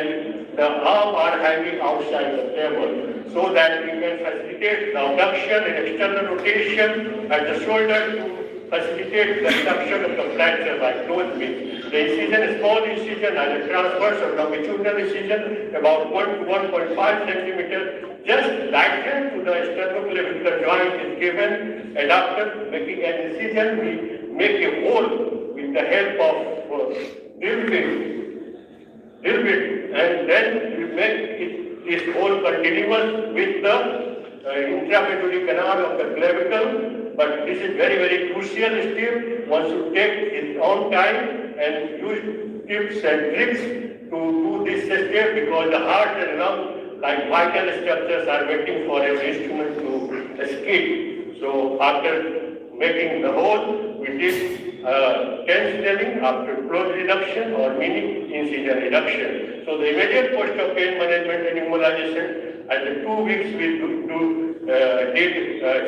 the arm are hanging outside the table, so that we can facilitate the abduction and external rotation at the shoulder to facilitate the reduction of the fracture by closed means. The incision, small incision, and a transverse or longitudinal incision about 1 to 1.5 centimeters, just lateral to the sternoclavicular joint is given, and after making an incision, we make a hole with the help of drill bit, and then we make this hole continuous with the intramedullary canal of the clavicle. But this is very, very crucial step. One should take his own time and use tips and tricks to do this step, because the heart and lung, like vital structures, are waiting for an instrument to escape. So after making the hole, we did tense nailing after close reduction or mini incision reduction. So the immediate post of pain management and immobilization, at the 2 weeks we did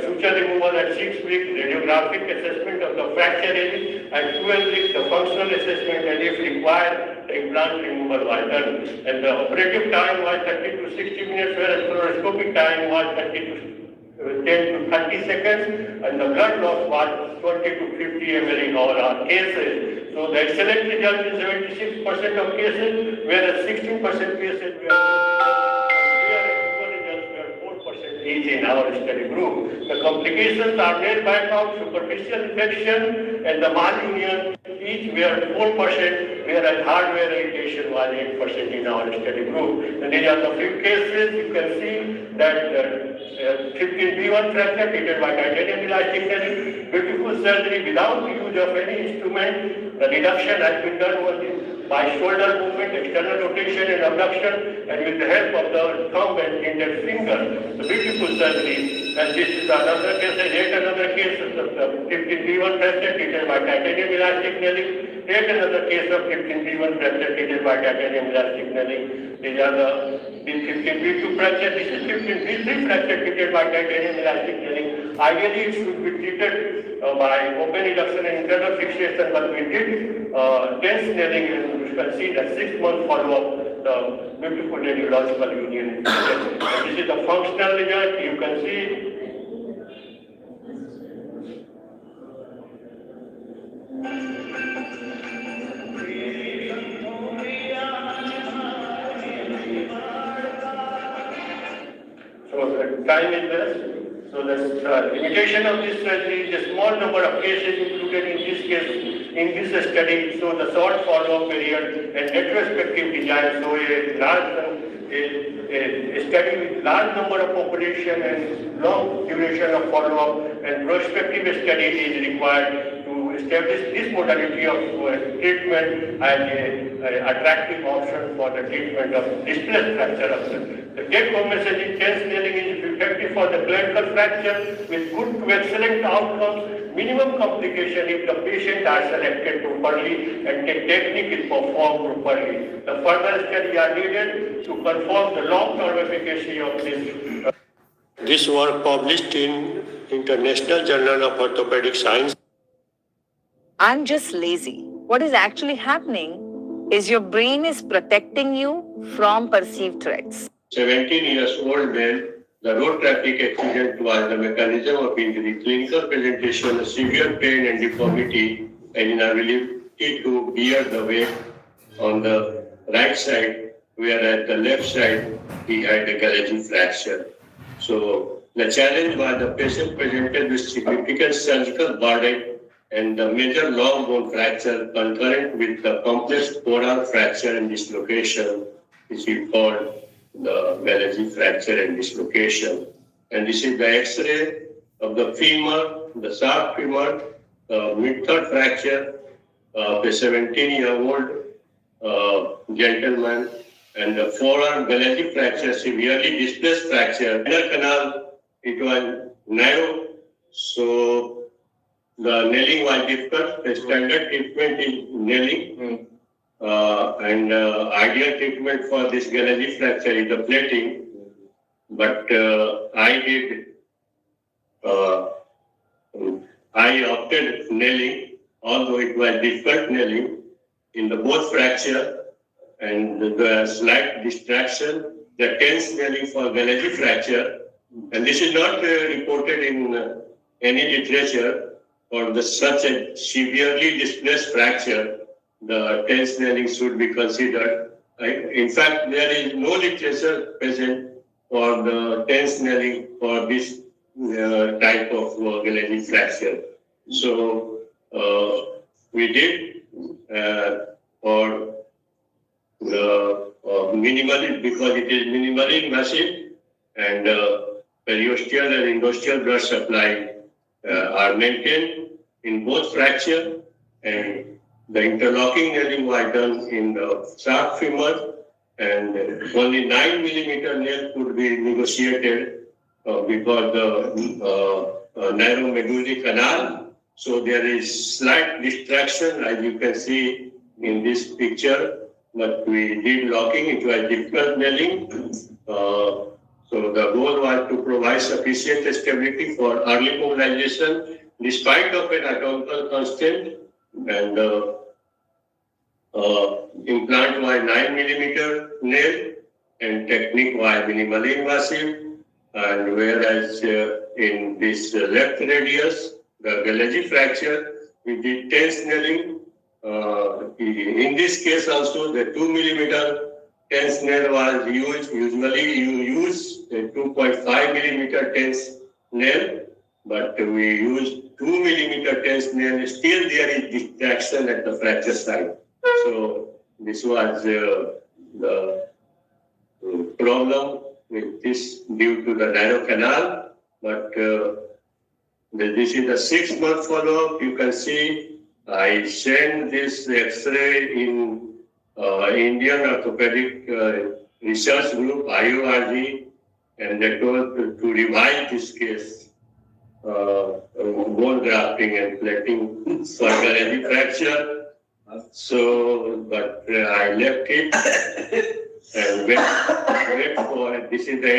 suture removal, at 6 weeks radiographic assessment of the fracture area, and 12 weeks the functional assessment, and if required, the implant removal was done. And the operative time was 30 to 60 minutes, whereas fluoroscopic time was 10 to 30 seconds, and the blood loss was 20 to 50 ml in all our cases. So the excellent result in 76% of cases, whereas 16% cases were each in our study group. The complications are nail bite out, superficial infection, and the malunion, each were 4%, whereas hardware irritation was 8% in our study group. And these are the few cases. You can see that 15B1 fracture treated by titanium elastic nail, beautiful surgery without the use of any instrument. The reduction has been done by shoulder movement, external rotation and abduction, and with the help of the thumb and index finger. The beautiful surgery. And this is another case, yet another case of the 15B1 fracture treated by titanium elastic nailing. Yet another case of 15B1 fracture treated by titanium elastic nailing. These are the 15B2 fracture. This is 15B3 fracture treated by titanium elastic nailing. Ideally, it should be treated by open reduction and internal fixation, but we did tense nailing, and you can see that 6-month follow-up, the beautiful radiological union. And this is the functional result. You can see. So the time is less. So the limitation of this surgery is a small number of cases included in this case, in this study. So the short follow-up period and retrospective design. So a study with large number of population and long duration of follow-up and prospective study is required to establish this modality of treatment as an attractive option for the treatment of displaced fracture of the take-home message is tense nailing is effective for the clinical fracture with good to excellent outcomes, minimum complication if the patients are selected properly and the technique is performed properly. The further studies are needed to confirm the long-term efficacy of this. This work published in International Journal of Orthopedic Science. I'm just lazy. What is actually happening is your brain is protecting you from perceived threats. 17 years old man, the road traffic accident was the mechanism of injury, clinical presentation, severe pain and deformity, and inability to bear the weight on the right side, whereas the left side he had a Gallagher fracture. So the challenge was the patient presented with significant surgical burden and the major long bone fracture concurrent with the complex forearm fracture and dislocation, which we called the Gallagher fracture and dislocation. And this is the X-ray of the femur, the sharp femur, mid-third fracture of a 17-year-old gentleman, and the forearm Gallagher fracture, severely displaced fracture. Inner canal, it was narrow, so the nailing was difficult. The standard treatment is nailing. And ideal treatment for this Gallagher fracture is the plating, but I opted nailing, although it was difficult nailing in the both fracture and the slight distraction, the tense nailing for Gallagher fracture, and this is not reported in any literature for the such a severely displaced fracture. The tense nailing should be considered. In fact, there is no literature present for the tense nailing for this type of Gallagher fracture. So we did for the minimally, because it is minimally invasive, and periosteal and endosteal blood supply are maintained in both fracture, and the interlocking nailing was done in the sharp femur, and only 9 millimeter nail could be negotiated because the narrow medullary canal. So there is slight distraction, as you can see in this picture, but we did locking. It was difficult nailing. So the goal was to provide sufficient stability for early mobilization despite of an anatomical constraint, and implant was 9 millimeter nail and technique was minimally invasive, and whereas in this left radius, the Gallagher fracture, we did tense nailing. In this case also, the 2 millimeter tense nail was used. Usually you use a 2.5 millimeter tense nail, but we use 2 millimeter tense nail. Still there is distraction at the fracture site. So this was the problem with this due to the narrow canal, but this is the 6-month follow-up. You can see I sent this X-ray in Indian Orthopedic Research Group, IORG, and they told to revise this case, bone grafting and plating for Gallagher fracture. So, but I left it and wait for, this is the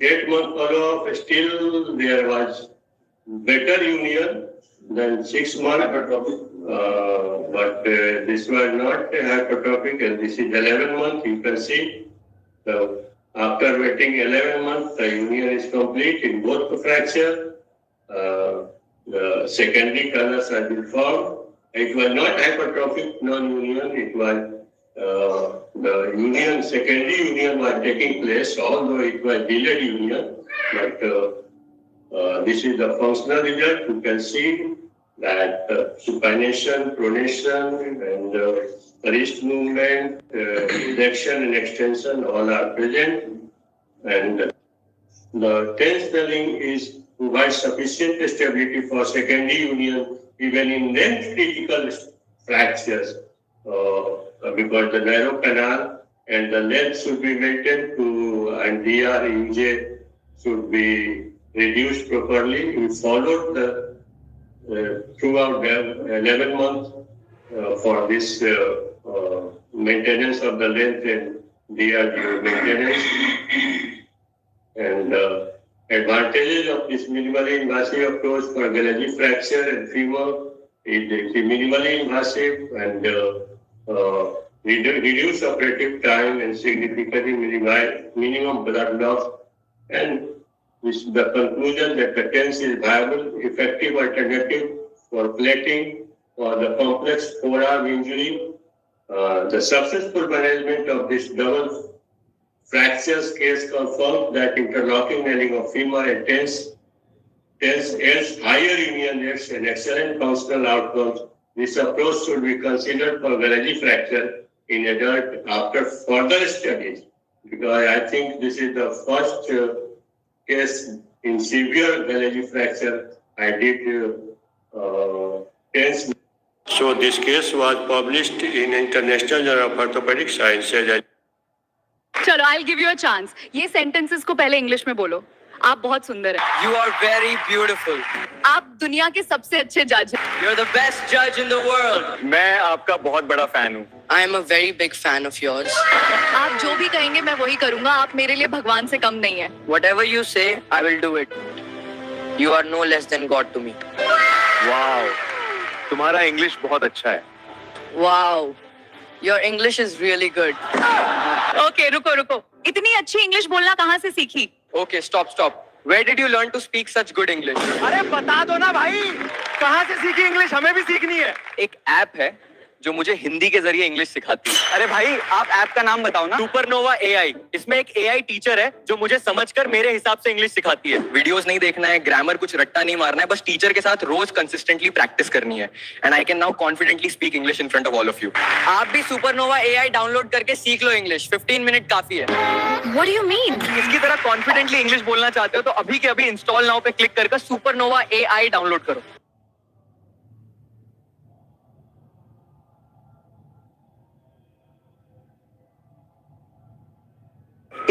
8-month follow-up. Still there was better union than 6 months, but this was not hypertrophic, and this is 11 months. You can see. So after waiting 11 months, the union is complete in both the fracture. The secondary colors have been formed. It was not hypertrophic non-union. It was the union, secondary union was taking place, although it was delayed union. But this is the functional result. You can see that supination, pronation, and wrist movement, flexion and extension all are present. And the tense swelling is provides sufficient stability for secondary union even in length critical fractures, because the narrow canal and the length should be maintained to, and DR UJ should be reduced properly. We followed the throughout the 11 months for this maintenance of the length and DR maintenance. And advantages of this minimally invasive approach for Gallagher fracture and femur is minimally invasive and reduce operative time and significantly minimize minimum blood loss. And this is the conclusion that the TENS is viable, effective alternative for plating or the complex forearm injury. The successful management of this double fractures case confirms that interlocking nailing of femur and TENS aids higher union rates and excellent functional outcomes. This approach should be considered for Gallagher fracture in adult after further studies, because I think this is the first case in severe Gallagher fracture. I did TENS. So this case was published in International Journal of Orthopedic Sciences. चलो I'll give you a chance. ये sentences को पहले English में बोलो. आप बहुत सुंदर हैं. You are very beautiful. आप दुनिया के सबसे अच्छे जज हैं. You're the best judge in the world. मैं आपका बहुत बड़ा फैन हूँ. I am a very big fan of yours. आप जो भी कहेंगे मैं वही करूँगा. आप मेरे लिए भगवान से कम नहीं है. Whatever you say, I will do it. You are no less than God to me. Wow, तुम्हारा इंग्लिश बहुत अच्छा है. Wow. Your English is really good. Okay, रुको. इतनी अच्छी इंग्लिश बोलना कहाँ से सीखी? Okay, stop. Where did you learn to speak such good English? अरे बता दो ना भाई, कहाँ से सीखी इंग्लिश? हमें भी सीखनी है. एक ऐप है जो मुझे हिंदी के जरिए इंग्लिश सिखाती है. अरे भाई, आप ऐप का नाम बताओ ना. Supernova AI. इसमें एक AI टीचर है जो मुझे समझकर मेरे हिसाब से इंग्लिश सिखाती है. वीडियोस नहीं देखना है, ग्रामर कुछ रट्टा नहीं मारना है, बस टीचर के साथ रोज कंसिस्टेंटली प्रैक्टिस करनी है. And I can now confidently speak English in front of all of you. आप भी सुपरनोवा AI डाउनलोड करके सीख लो इंग्लिश. 15 मिनट काफी है. What do you mean? इसकी तरह कॉन्फिडेंटली इंग्लिश बोलना चाहते हो तो अभी के अभी इंस्टॉल नाउ पे क्लिक करके सुपरनोवा AI डाउनलोड करो.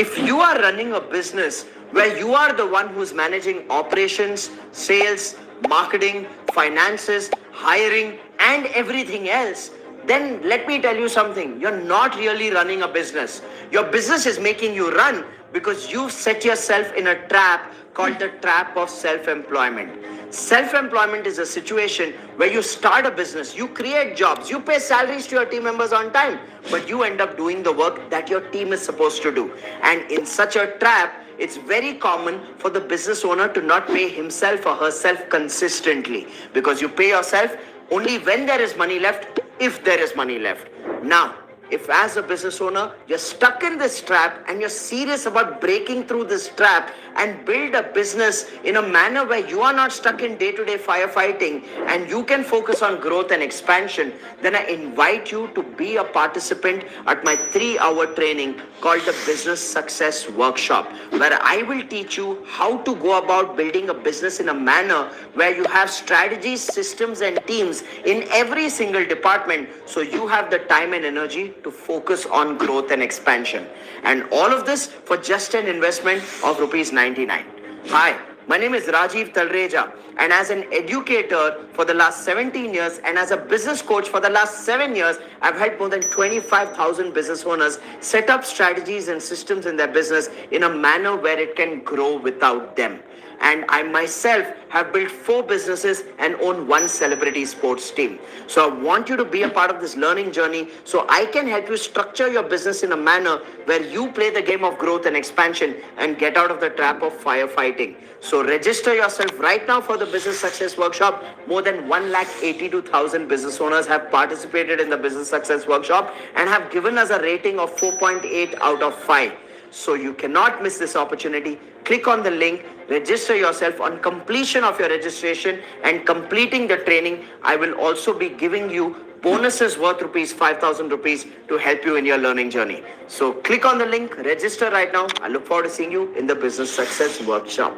If you are running a business where you are the one who's managing operations, sales, marketing, finances, hiring, and everything else, then let me tell you something. You're not really running a business. Your business is making you run because you've set yourself in a trap called the trap of self-employment. Self-employment is a situation where you start a business, you create jobs, you pay salaries to your team members on time, but you end up doing the work that your team is supposed to do. And in such a trap, it's very common for the business owner to not pay himself or herself consistently, because you pay yourself only when there is money left, if there is money left. Now, If as a business owner, you're stuck in this trap and you're serious about breaking through this trap and build a business in a manner where you are not stuck in day-to-day firefighting and you can focus on growth and expansion, then I invite you to be a participant at my 3-hour training called the Business Success Workshop, where I will teach you how to go about building a business in a manner where you have strategies, systems, and teams in every single department, so you have the time and energy to focus on growth and expansion. And all of this for just an investment of rupees 99. Hi, my name is Rajiv Talreja, and as an educator for the last 17 years and as a business coach for the last 7 years, I've helped more than 25,000 business owners set up strategies and systems in their business in a manner where it can grow without them. And I myself have built 4 businesses and own 1 celebrity sports team. So I want you to be a part of this learning journey so I can help you structure your business in a manner where you play the game of growth and expansion and get out of the trap of firefighting. So register yourself right now for the Business Success Workshop. More than 182,000 business owners have participated in the Business Success Workshop and have given us a rating of 4.8 out of 5. So you cannot miss this opportunity. Click on the link, register yourself. On completion of your registration and completing the training, I will also be giving you bonuses worth rupees 5,000 rupees to help you in your learning journey. So click on the link, register right now. I look forward to seeing you in the Business Success Workshop.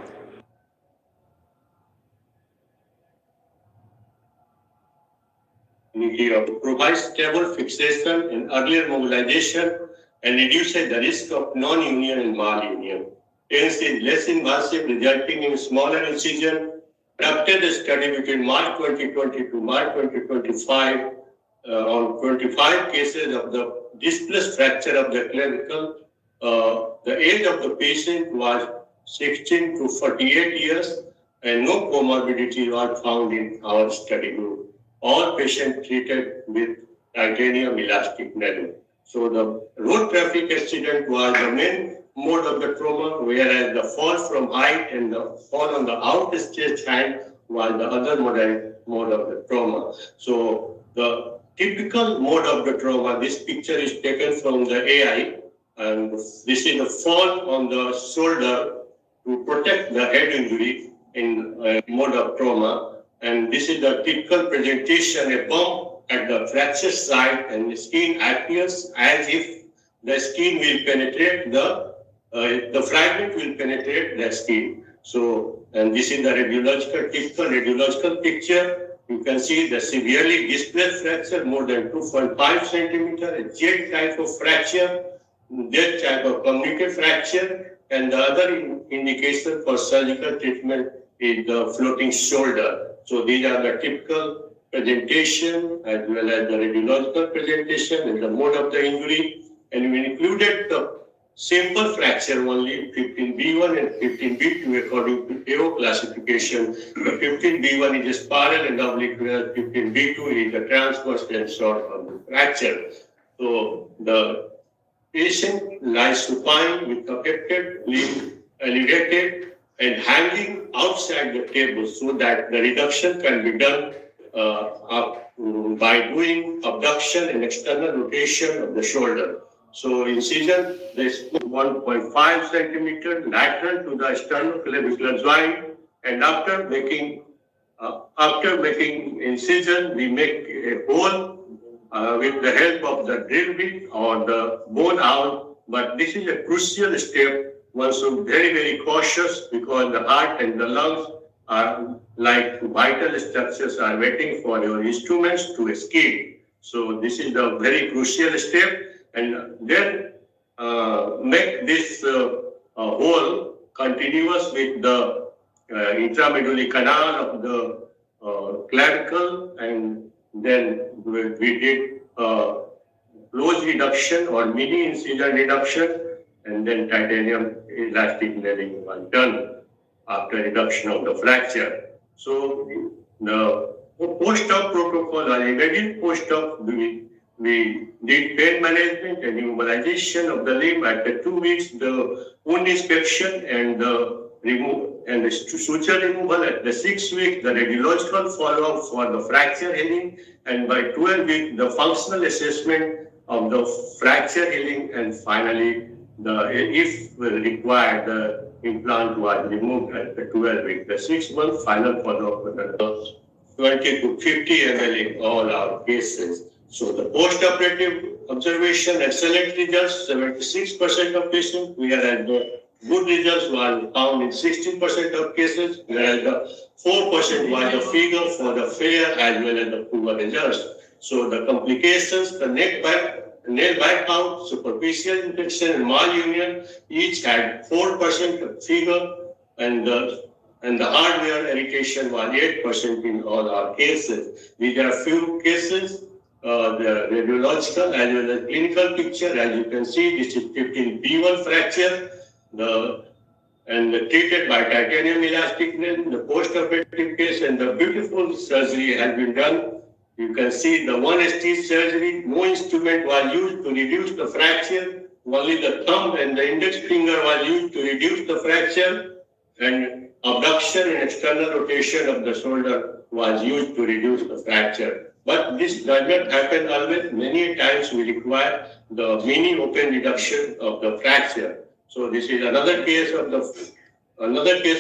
Provide stable fixation and earlier mobilization and reduces the risk of non-union and malunion. Hence, is less invasive, resulting in smaller incision. After the study between March 2020 to March 2025, on 25 cases of the displaced fracture of the clavicle, the age of the patient was 16 to 48 years, and no comorbidity was found in our study group. All patients treated with titanium elastic nail. So the road traffic accident was the main mode of the trauma, whereas the fall from height and the fall on the outstretched hand was the other mode of the trauma. So the typical mode of the trauma, this picture is taken from the AI, and this is a fall on the shoulder to protect the head injury in mode of trauma. And this is the typical presentation, a bump at the fracture site, and the skin appears as if the skin will penetrate the fragment will penetrate the skin. So, and this is the typical radiological picture. You can see the severely displaced fracture, more than 2.5 centimeter, a jet type of fracture, that type of communicate fracture, and the other indication for surgical treatment is the floating shoulder. So these are the typical presentation as well as the radiological presentation and the mode of the injury. And we included the simple fracture only, 15B1 and 15B2 according to AO classification. The 15B1 is a spiral and oblique, whereas 15B2 is a transverse and short of the fracture. So the patient lies supine with affected limb elevated and hanging outside the table so that the reduction can be done by doing abduction and external rotation of the shoulder. So incision is 1.5 centimeter lateral to the sternoclavicular joint, and after making incision, we make a hole with the help of the drill bit or the bone out. But this is a crucial step. One should be very, very cautious because the heart and the lungs are like vital structures are waiting for your instruments to escape. So this is the very crucial step. And then make this hole continuous with the intramedullary canal of the clavicle, and then we did close reduction or mini incision reduction, and then titanium elastic nailing was done after reduction of the fracture. So the post-op protocol or immediate post-op, we did pain management and immobilization of the limb after 2 weeks, the wound inspection and the suture removal at the 6 weeks, the radiological follow-up for the fracture healing, and by 12 weeks, the functional assessment of the fracture healing, and finally, if required, the implant was removed at the 12 week. The 6 month final follow-up was 20 to 50 ml in all our cases. So the post-operative observation, excellent results, 76% of patients, whereas the good results were found in 16% of cases, whereas the 4% was the figure for the fair as well as the poor results. So the complications, the nail bite out, superficial infection, and malunion each had 4% figure, and the hardware irritation was 8% in all our cases. These are few cases. The radiological as well as clinical picture, as you can see, this is 15B1 fracture, treated by titanium elastic nail, the post-operative case, and the beautiful surgery has been done. You can see the 1 surgery, no instrument was used to reduce the fracture, only the thumb and the index finger was used to reduce the fracture, and abduction and external rotation of the shoulder was used to reduce the fracture. But this does not happen always. Many times we require the mini open reduction of the fracture. So this is another case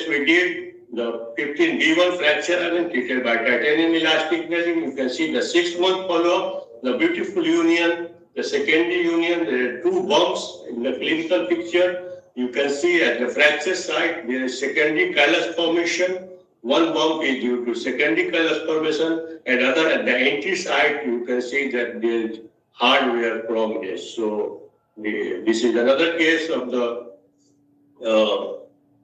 we did, the 15B1 fracture again treated by titanium elastic nailing. You can see the 6 month follow-up, the beautiful union, the secondary union. There are 2 bumps in the clinical picture. You can see at the fracture site there is secondary callus formation. 1 bump is due to secondary callus formation, and other at the entry site you can see that there is hardware progress. So this is another case of the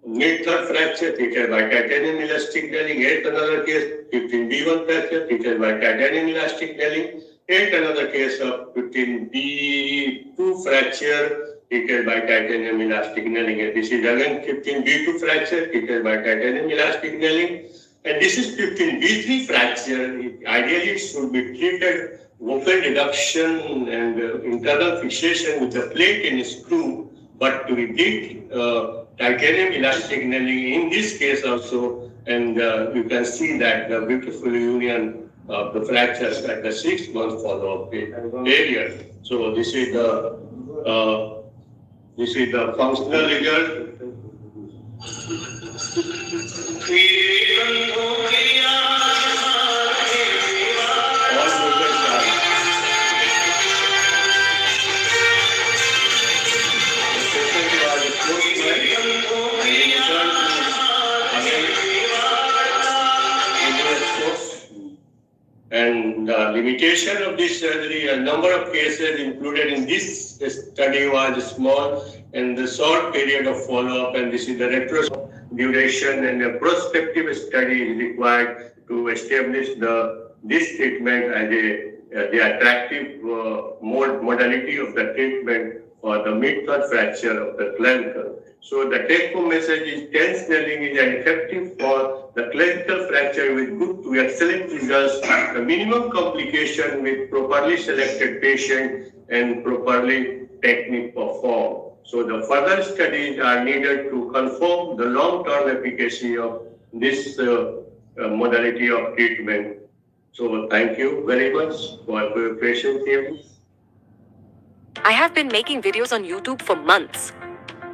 mid-third fracture treated by titanium elastic nailing. Yet another case, 15B1 fracture treated by titanium elastic nailing. Yet another case of 15B2 fracture treated by titanium elastic nailing. And this is again 15B2 fracture treated by titanium elastic nailing. And this is 15B3 fracture. Ideally, it should be treated open reduction and internal fixation with the plate and screw. But we did titanium elastic nailing in this case also, and you can see that the beautiful union of the fractures at the 6 month follow-up period. So this is the functional result. And the limitation of this surgery, a number of cases included in this study was small, and the short period of follow-up, and this is the retrospective duration, and a prospective study is required to establish this treatment as the attractive modality of the treatment for the mid-third fracture of the clavicle. So the take-home message is TENS nailing is effective for the clavicle fracture with good to excellent results, the minimum complication with properly selected patient and properly technique performed. So the further studies are needed to confirm the long-term efficacy of this modality of treatment. So thank you very much for your patience here. I have been making videos on YouTube for months,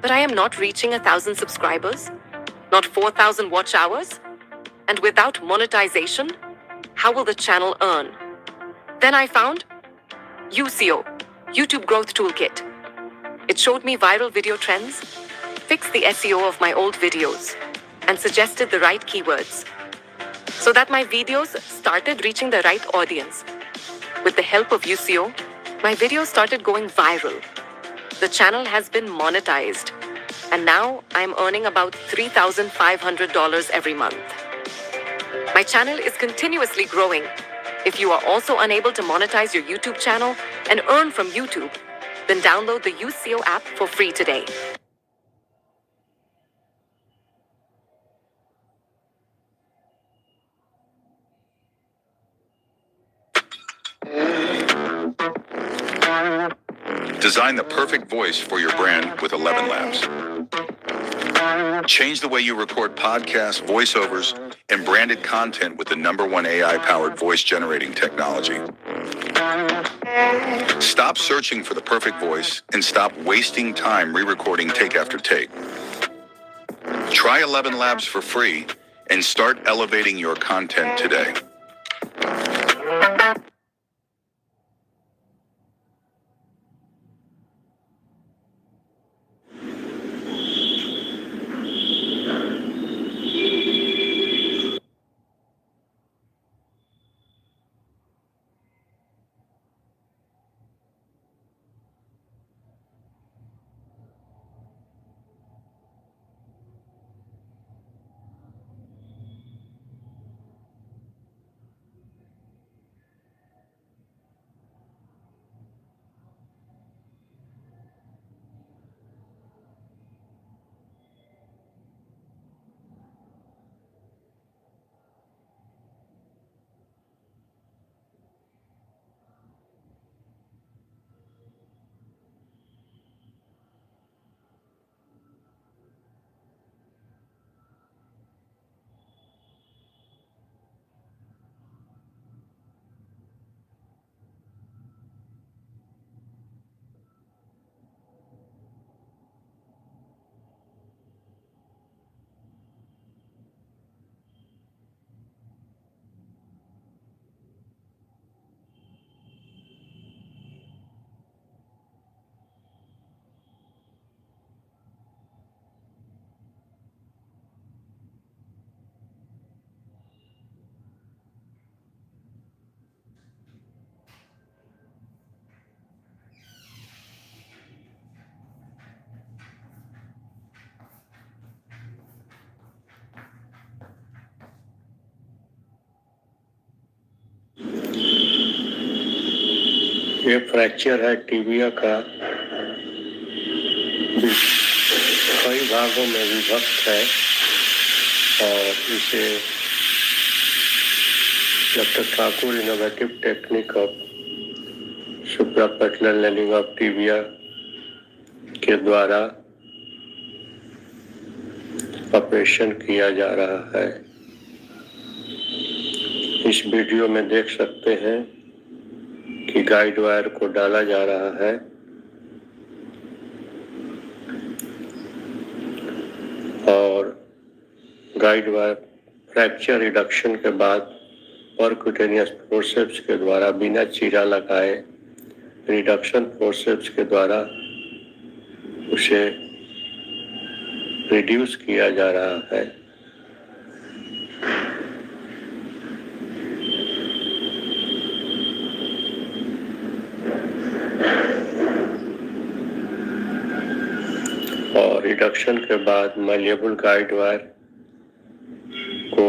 but I am not reaching 1,000 subscribers, not 4,000 watch hours, and without monetization, how will the channel earn? Then I found UCO, YouTube Growth Toolkit. It showed me viral video trends, fixed the SEO of my old videos, and suggested the right keywords, so that my videos started reaching the right audience. With the help of UCO, my videos started going viral. The channel has been monetized, and now I'm earning about $3,500 every month. My channel is continuously growing. If you are also unable to monetize your YouTube channel and earn from YouTube, then download the UCO app for free today. Design the perfect voice for your brand with 11 Labs. Change the way you record podcasts, voiceovers, and branded content with the #1 AI-powered voice generating technology. Stop searching for the perfect voice and stop wasting time re-recording take after take. Try 11 Labs for free and start elevating your content today. ये fracture है tibia का, कई भागों में विभक्त है और इसे doctor Thakur innovative technique of suprapatellar nailing of tibia के द्वारा ऑपरेशन किया जा रहा है। इस वीडियो में देख सकते हैं कि गाइड वायर को डाला जा रहा है और गाइड वायर फ्रैक्चर रिडक्शन के बाद परक्यूटेनियस फोर्सेप्स के द्वारा बिना चीरा लगाए रिडक्शन फोर्सेप्स के द्वारा उसे रिड्यूस किया जा रहा है। और रिडक्शन के बाद मैलिएबल गाइड वायर को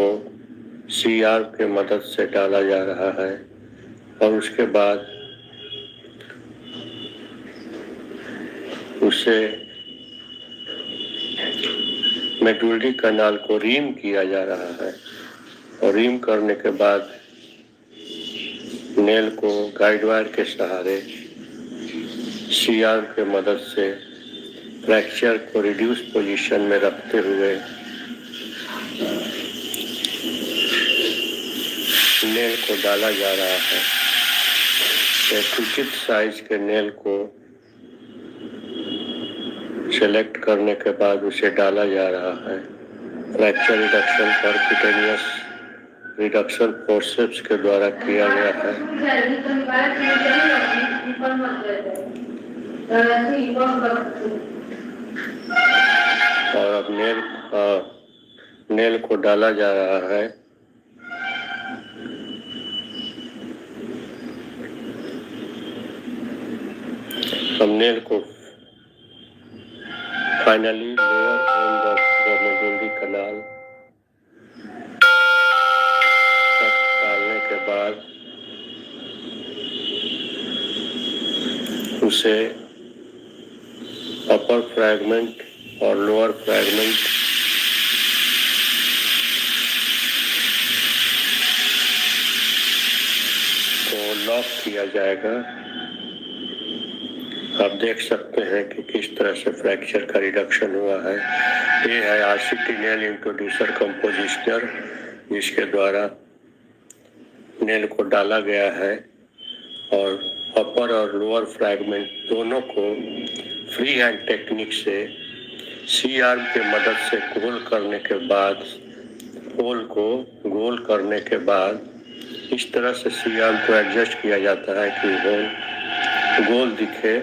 सीआर के मदद से डाला जा रहा है और उसके बाद उसे मेडुलरी कैनाल को रीम किया जा रहा है और रीम करने के बाद नेल को गाइड वायर के सहारे सीआर के मदद से फ्रैक्चर को रिड्यूस पोजीशन में रखते हुए नेल को डाला जा रहा है। एक उचित साइज के नेल को सेलेक्ट करने के बाद उसे डाला जा रहा है। Fracture reduction percutaneous reduction forceps के द्वारा किया गया है। और अब नेल को डाला जा रहा है। अब नेल को finally lower end of the medullary canal तक डालने के बाद उसे अपर फ्रैगमेंट और लोअर फ्रैगमेंट को लॉक किया जाएगा। आप देख सकते हैं कि किस तरह से फ्रैक्चर का रिडक्शन हुआ है। ये है आरसीटी नेल इंट्रोड्यूसर कंपोजिशनर, जिसके द्वारा नेल को डाला गया है और अपर और लोअर फ्रैगमेंट दोनों को फ्री हैंड टेक्निक से सी आर्म की मदद से गोल करने के बाद, होल को गोल करने के बाद इस तरह से सी आर्म को एडजस्ट किया जाता है कि होल गोल दिखे,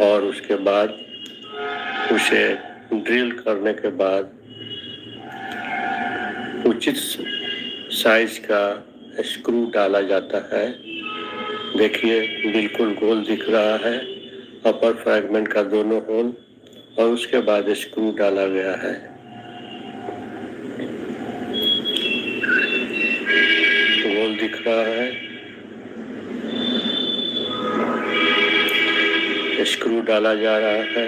और उसके बाद उसे ड्रिल करने के बाद उचित साइज का स्क्रू डाला जाता है। देखिए बिल्कुल गोल दिख रहा है अपर फ्रैगमेंट का दोनों होल, और उसके बाद स्क्रू डाला गया है। गोल दिख रहा है, स्क्रू डाला जा रहा है,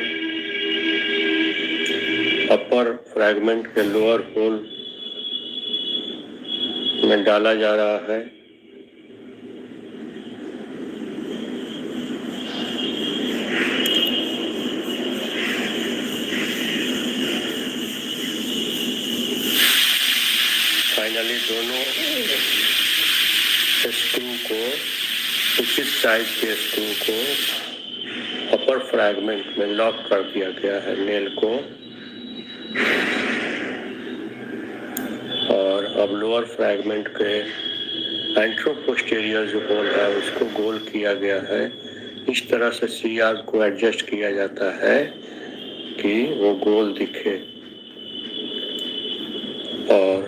अपर फ्रैगमेंट के लोअर होल में डाला जा रहा है। फाइनली दोनों स्क्रू को, उचित साइज के स्क्रू को अपर फ्रैगमेंट में लॉक कर दिया गया है, नेल को, और अब लोअर फ्रैगमेंट के एंट्रोपोस्टेरियर जो होल है उसको गोल किया गया है। इस तरह से सी आर्म को एडजस्ट किया जाता है कि वो गोल दिखे, और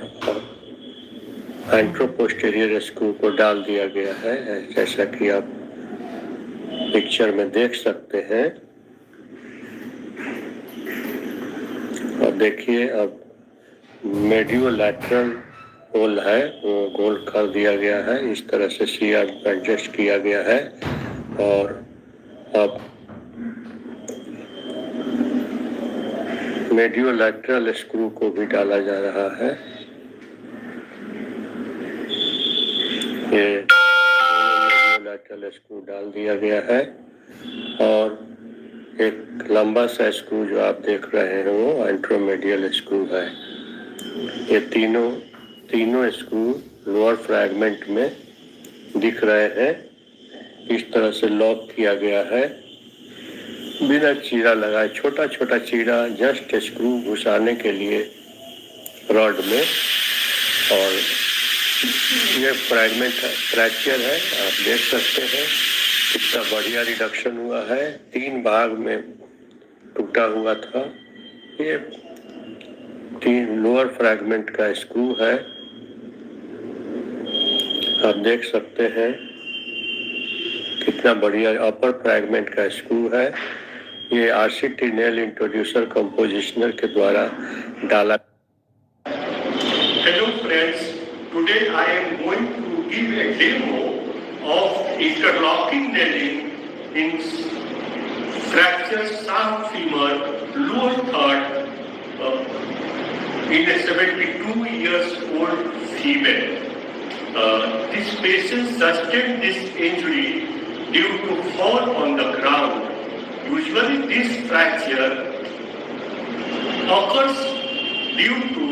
एंट्रोपोस्टेरियर स्क्रू को डाल दिया गया है, जैसा कि आप पिक्चर में देख सकते हैं। और देखिए अब मेडियोलैटरल होल है वो गोल कर दिया गया है, इस तरह से सी आर्म एडजस्ट किया गया है। और अब मेडियोलैटरल स्क्रू को भी डाला जा रहा है। ये मेडियोलैटरल स्क्रू डाल दिया गया है, और एक लंबा सा स्क्रू जो आप देख रहे हैं वो एंट्रोमेडियल स्क्रू है। ये तीनों स्क्रू लोअर फ्रैगमेंट में दिख रहे हैं। इस तरह से लॉक किया गया है बिना चीरा लगाए, छोटा छोटा चीरा जस्ट स्क्रू घुसाने के लिए रॉड में। और ये फ्रैक्चर है, आप देख सकते हैं कितना बढ़िया रिडक्शन हुआ है। 3 भाग में टूटा हुआ था। ये 3 लोअर फ्रैगमेंट का स्क्रू है, आप देख सकते हैं कितना बढ़िया अपर फ्रैगमेंट का स्क्रू है। ये RCT नेल इंट्रोड्यूसर कंपोजिशनर के द्वारा डाला। Hello friends, today I am going to give a demo of interlocking nailing in fracture shaft femur lower third in a 72 years old female. This patient sustained this injury due to fall on the ground. Usually this fracture occurs due to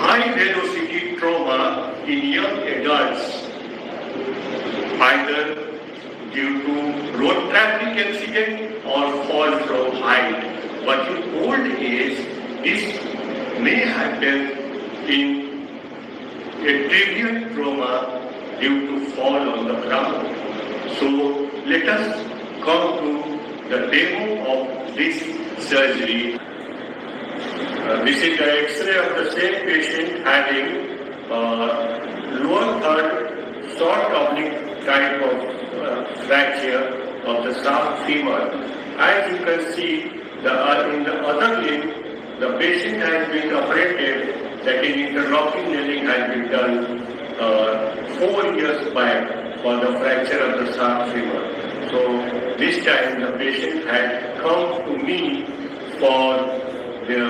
high velocity trauma in young adults, either due to road traffic accident or fall from height. But in old age, this may happen in a trivial trauma due to fall on the ground. So let us come to the demo of this surgery. This is the X-ray of the same patient having lower third short oblique type of fracture of the shaft femur. As you can see, in the other limb, the patient has been operated, that is interlocking nailing has been done 4 years back for the fracture of the shaft femur. So this time the patient had come to me for the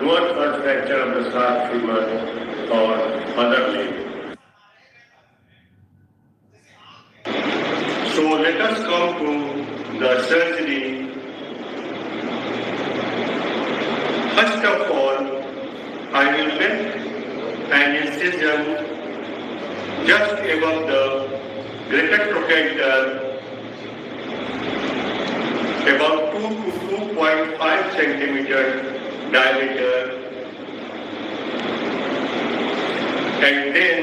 lower third fracture of the shaft femur or other limb. So let us come to the surgery. First of all, I will make an incision just above the greater trochanter about 2 to 2.5 centimeter diameter, and then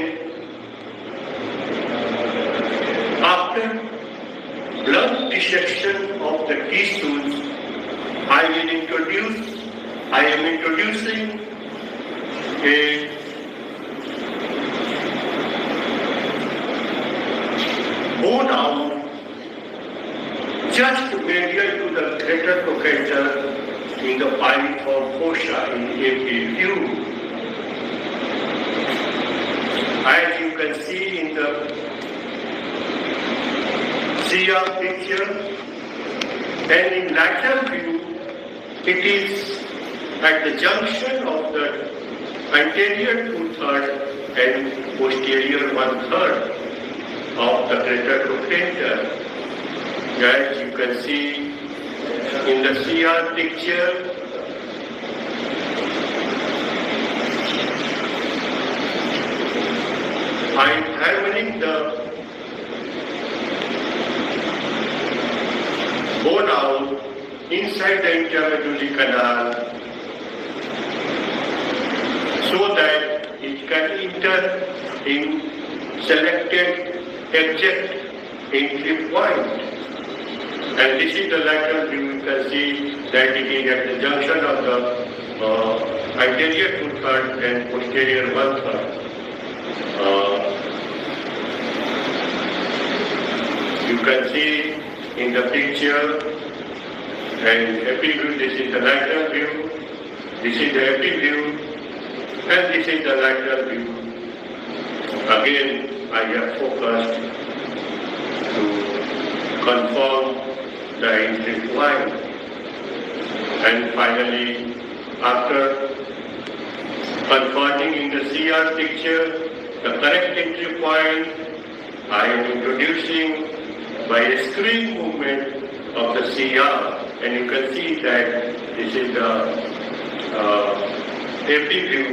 after blunt dissection of the tissues, I am introducing a bone out just medial to the greater trochanter in the piriform fossa in AP view. As you can see in the CR picture, and in lateral view, it is at the junction of the anterior 2/3 and posterior 1/3 of the greater trochanter. As you can see in the CR picture, I am having the bone out inside the intramedullary canal so that it can enter in selected exact entry point. And this is the lateral view. You can see that it is at the junction of the anterior 2/3 and posterior 1/3. You can see in the picture and epi view, this is the lateral view, this is the epi view, and this is the lateral view. Again, I have focused to confirm the entry point. And finally, after confirming in the CR picture the correct entry point, I am introducing by a screen movement of the CR, and you can see that this is the epi view.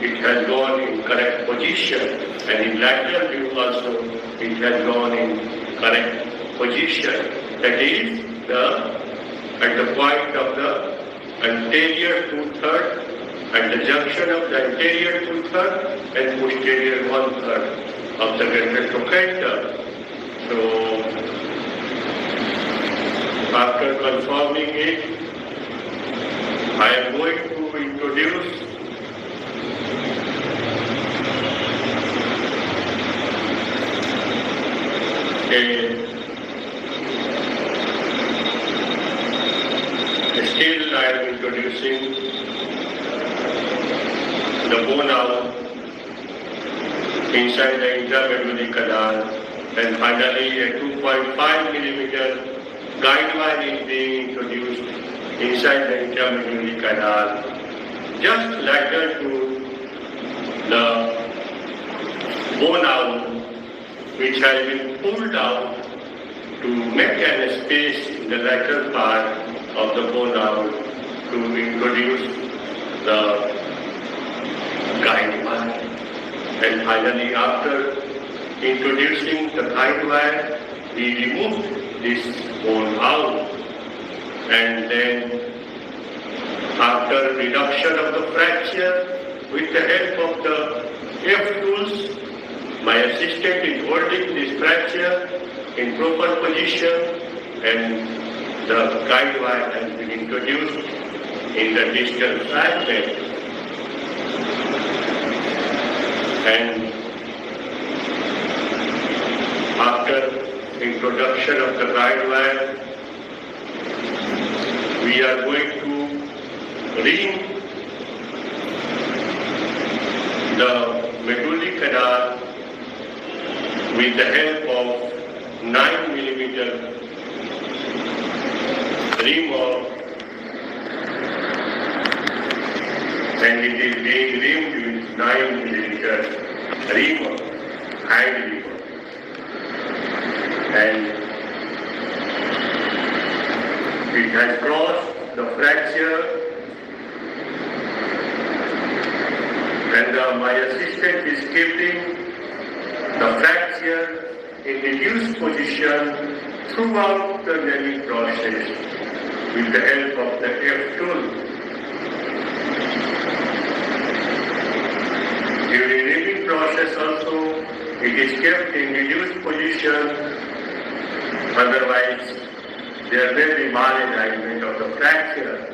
It has gone in correct position, and in lateral view also it has gone in correct position. That is at the point of the anterior 2/3 at the junction of the anterior 2/3 and posterior 1/3 of the greater trochanter. So after confirming it, I am going to introduce still I am introducing the bone out inside the intramedullary canal, and finally a 2.5 millimeter guide wire is being introduced inside the intramedullary canal, just lateral to the bone out, which has been pulled out to make an space in the lateral part of the bone out to introduce the guide wire. And finally, after introducing the guide wire, we removed this bone out, and then after reduction of the fracture with the help of the F tools, my assistant is holding this fracture in proper position, and the guide wire has been introduced in the distal fragment. And after introduction of the guide wire, we are going to ring the medullary canal with the help of 9 millimeter reamer, and it is being rimmed with 9 millimeter reamer, hand reamer, and it has crossed the fracture, and my assistant is keeping the fracture in reduced position throughout the nailing process with the help of the F tool. During nailing process also, it is kept in reduced position, otherwise there may be malalignment of the fracture.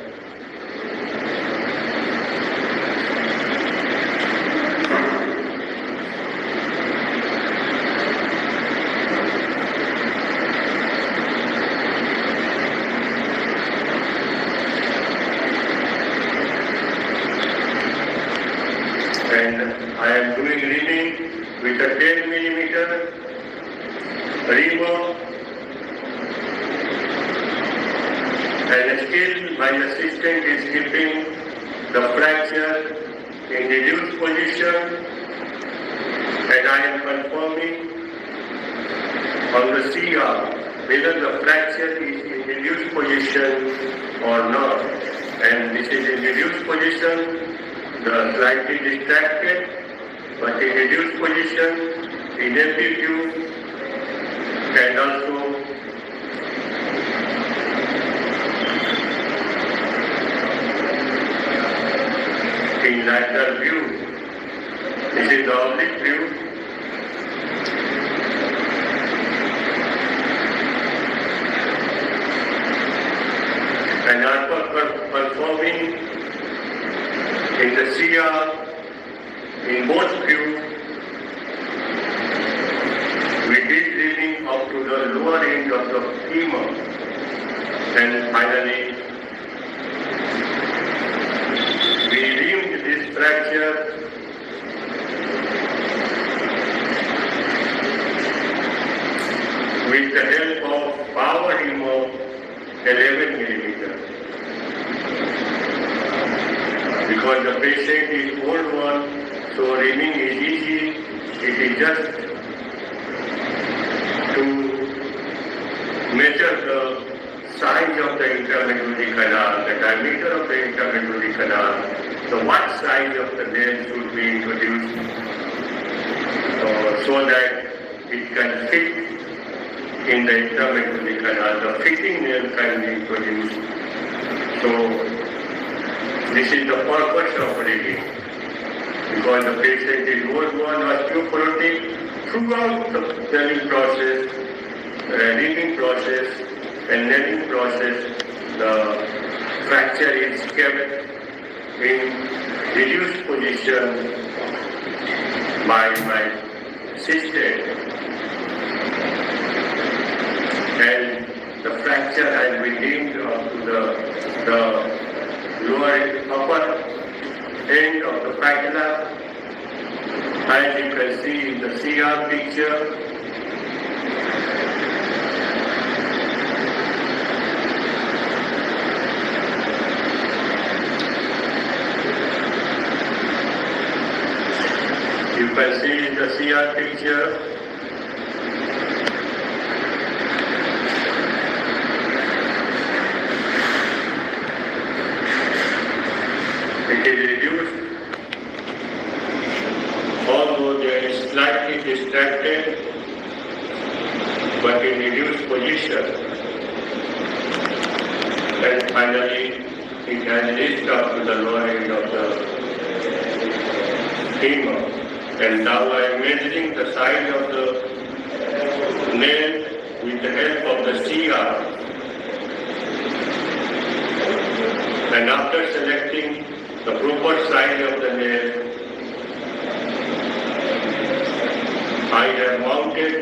And I am doing reading with a 10 millimeter reamer, and still my assistant is keeping the fracture in reduced position, and I am confirming on the CR whether the fracture is in reduced position or not. And this is in reduced position, the slightly distracted, but in reduced position, in amplitude, and also in lateral view. This is the oblique view. And after performing in the CR, in both views, we did reading up to the lower end of the femur, and finally we removed this fracture with the help of power remote 11 millimeter. Because the patient is old one, so reading is easy. It is just to measure the size of the intramedullary canal, the diameter of the intramedullary canal, so what size of the nail should be introduced so that it can fit in the intramedullary canal. The fitting nail can be introduced. So this is the purpose of reading, because the patient is old one, osteoporotic. Throughout the nailing process, reading process and nailing process, the fracture is kept in reduced position by my assistant, and the fracture has been linked up to the upper end of the patella, as you can see in the CR picture. You can see in the CR picture. It is reduced, although there is slightly distracted, but in reduced position. And finally, it has reached up to the lower end of the femur. And now I am measuring the size of the nail with the help of the CR. And after selecting the proper size of the nail, I have mounted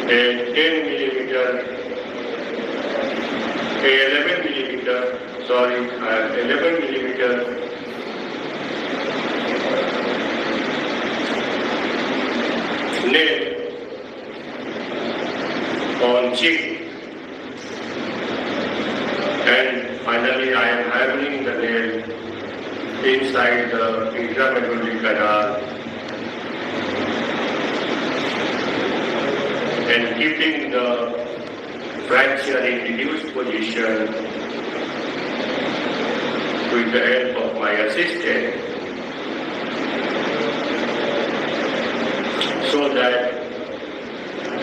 a 10 millimeter, a 11 millimeter, 11 millimeter nail on cheek, and finally I am hammering the nail inside the intramedullary canal and keeping the fracture in reduced position with the help of my assistant, so that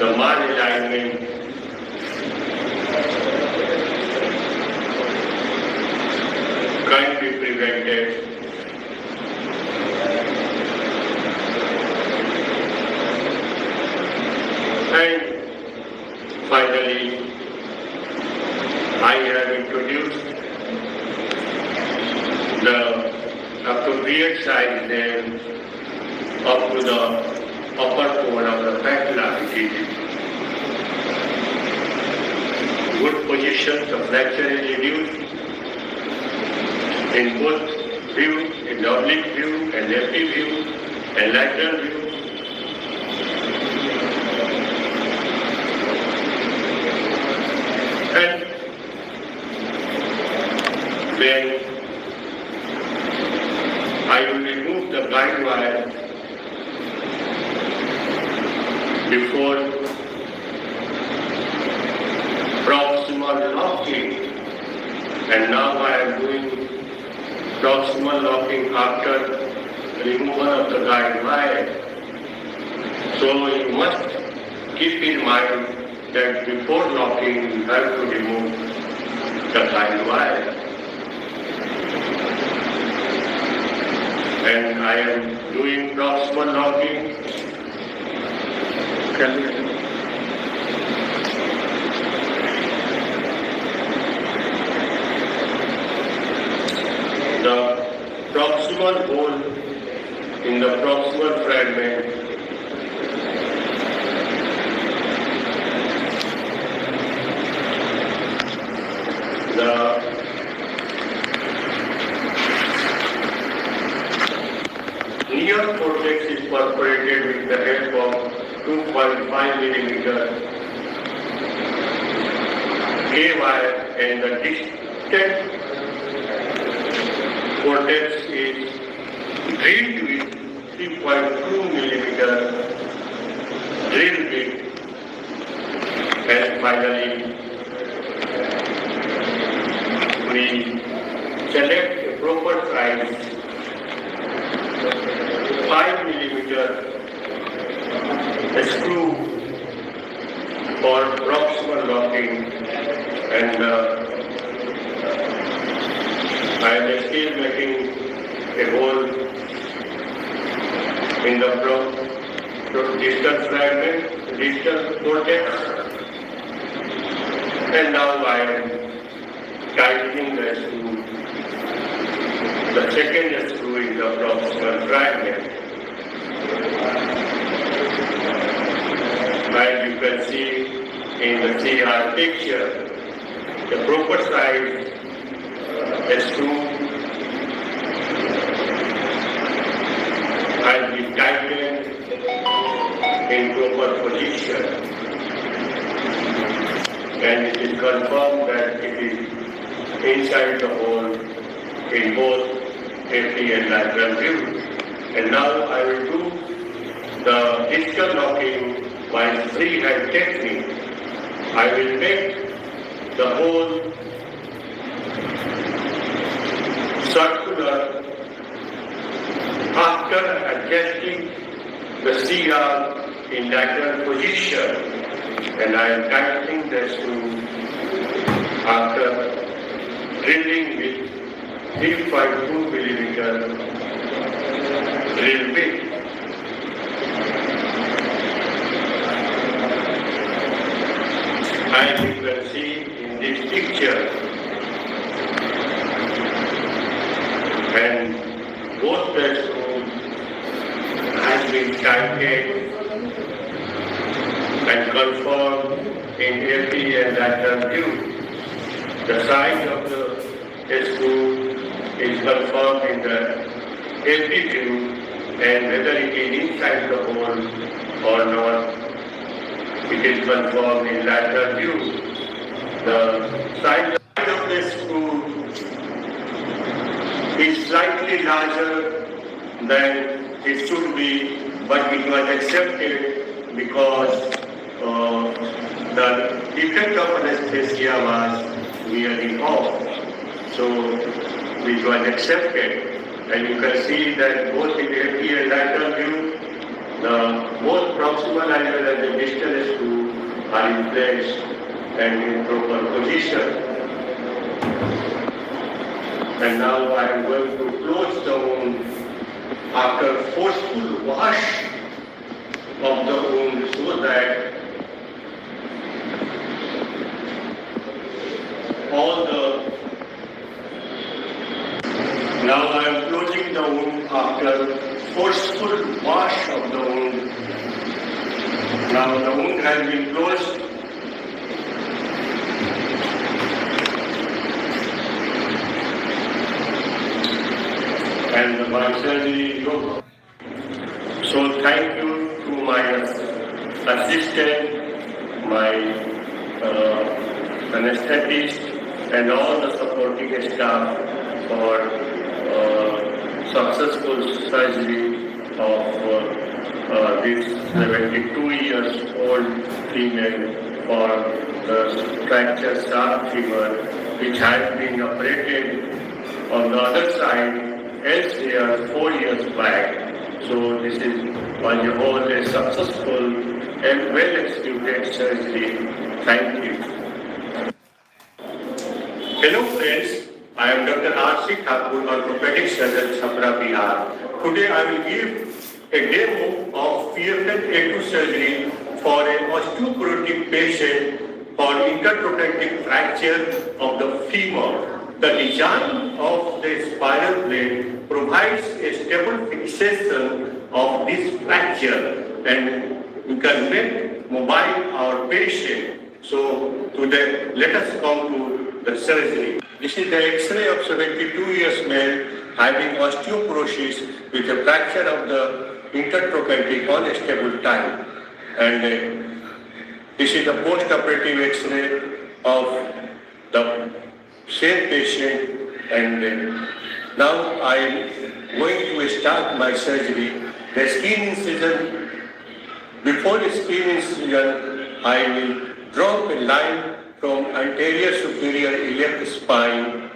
the malalignment can be prevented. And finally, I have introduced the appropriate size then up to the upper pole of the patella, which is good position, the fracture is reduced in both view, in the oblique view and left view and lateral view. And then I will remove the guide wire before proximal locking, and now I am doing proximal locking after removal of the guide wire. So you must keep in mind that before locking you have to remove the guide wire. And I am doing proximal locking. The proximal hole in the proximal fragment near cortex is perforated with the help of 2.5 millimeter K wire, and the distant cortex is drilled with 3.2 millimeter drill bit, and finally we select a proper size 5 millimeter screw for proximal locking, and I am still making a hole in the distal fragment, distal cortex, and now I am tightening the screw, the second screw in the proximal fragment. As you can see in the CR picture, the proper size screw has been tightened in proper position, and it is confirmed that it is inside the hole in both FT and lateral view. And now I will do the distal locking by freehand technique. I will make the hole circular after adjusting the CR in lateral position, and I am tightening the screw after drilling with 3.2 millimeter drill bit. As you can see in this picture, and both the screws has been tightened and confirmed in FT and lateral view. The size of the screw is confirmed in the FT view, and whether it is inside the hole or not, it is confirmed in lateral view. The size of the screw is slightly larger than it should be, but it was accepted because the effect of anesthesia was wearing off. So it was accepted, and you can see that both in FT and lateral view, both proximal as well as the distal screw are in place and in proper position. And now I am going to close the wound after forceful wash of the wound so that now I am closing the wound after forceful wash of the wound. Now the wound has been closed. And my surgery is over. So thank you to my assistant, my anesthetist, and all the supporting staff for successful surgery of this 72 years old female for the fracture sharp femur, which has been operated on the other side elsewhere 4 years back. So this was a whole successful and well-executed surgery. Thank you. Hello friends, I am Dr. RCT Ortho, orthopedic surgeon, Chhapra, Bihar. Today I will give a demo of PFN A2 surgery for an osteoporotic patient for intertrochanteric fracture of the femur. The design of the spiral blade provides a stable fixation of this fracture and we can make mobile our patient. So today let us come to the surgery. This is the X-ray of 72 years male having osteoporosis with a fracture of the intertrochanteric on a stable type. And this is the post-operative X-ray of the same patient, and now I am going to start my surgery. The skin incision, before the skin incision, I will drop a line from anterior superior iliac spine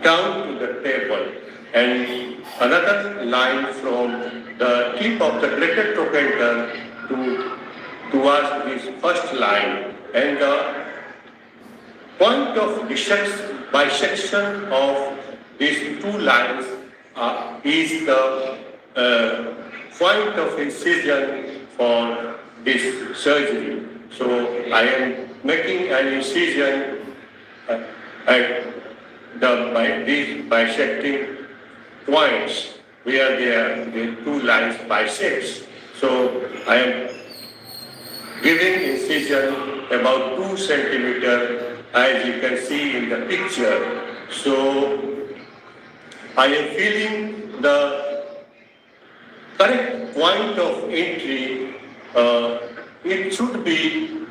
down to the table, and another line from the tip of the greater trochanter towards this first line, and the point of bisection of these two lines is the point of incision for this surgery. So I am making an incision at these bisecting points where the two lines bisect. So I am giving incision about 2 centimeters, as you can see in the picture. So I am feeling the correct point of entry. It should be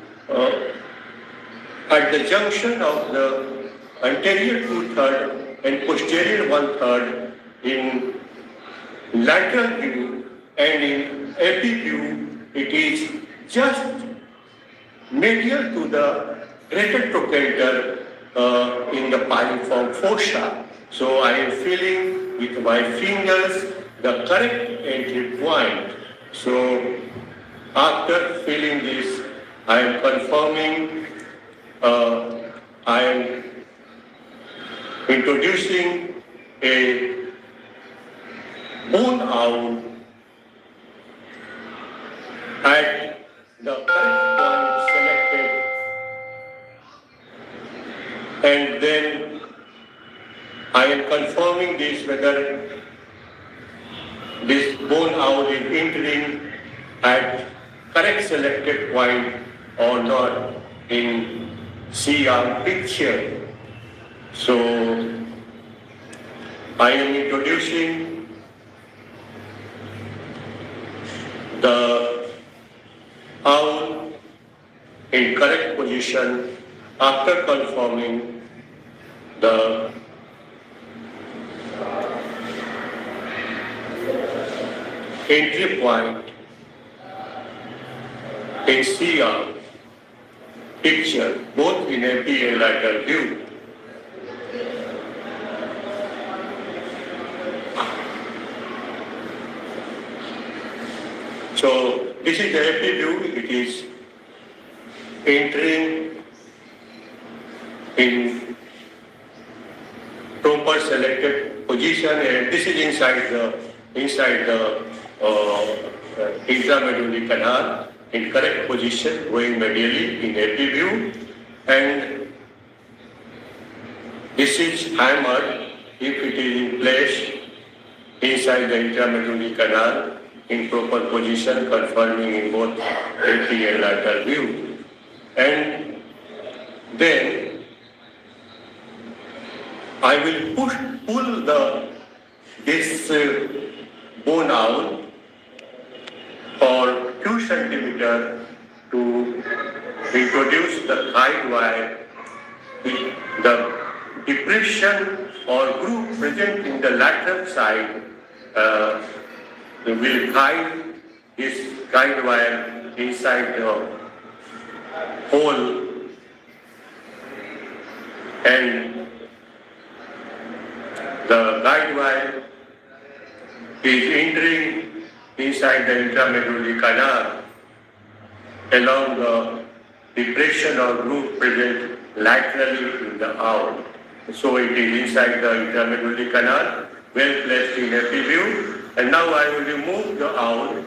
at the junction of the anterior 2/3 and posterior 1/3 in lateral view, and in epi view it is just medial to the greater trochanter in the piriform fossa. So I am feeling with my fingers the correct entry point. So after feeling this, I am confirming, I am introducing a bone out at the correct point selected, and then I am confirming this whether this bone out is entering at correct selected point or not in CR picture. So I am introducing the owl in correct position after confirming the entry point in CR picture, both in epi and lateral view. So this is the epi view. It is entering in proper selected position, and this is inside the intramedullary canal in correct position, going medially in AP view, and this is hammered if it is in place inside the intramedullary canal in proper position, confirming in both AP and lateral view, and then I will pull this bone out for 2 centimeter to introduce the guide wire. The depression or groove present in the lateral side will guide this guide wire inside the hole, and the guide wire is entering inside the intramedullary canal along the depression or groove present laterally in the owl. So it is inside the intramedullary canal, well placed in AP view, and now I will remove the owl.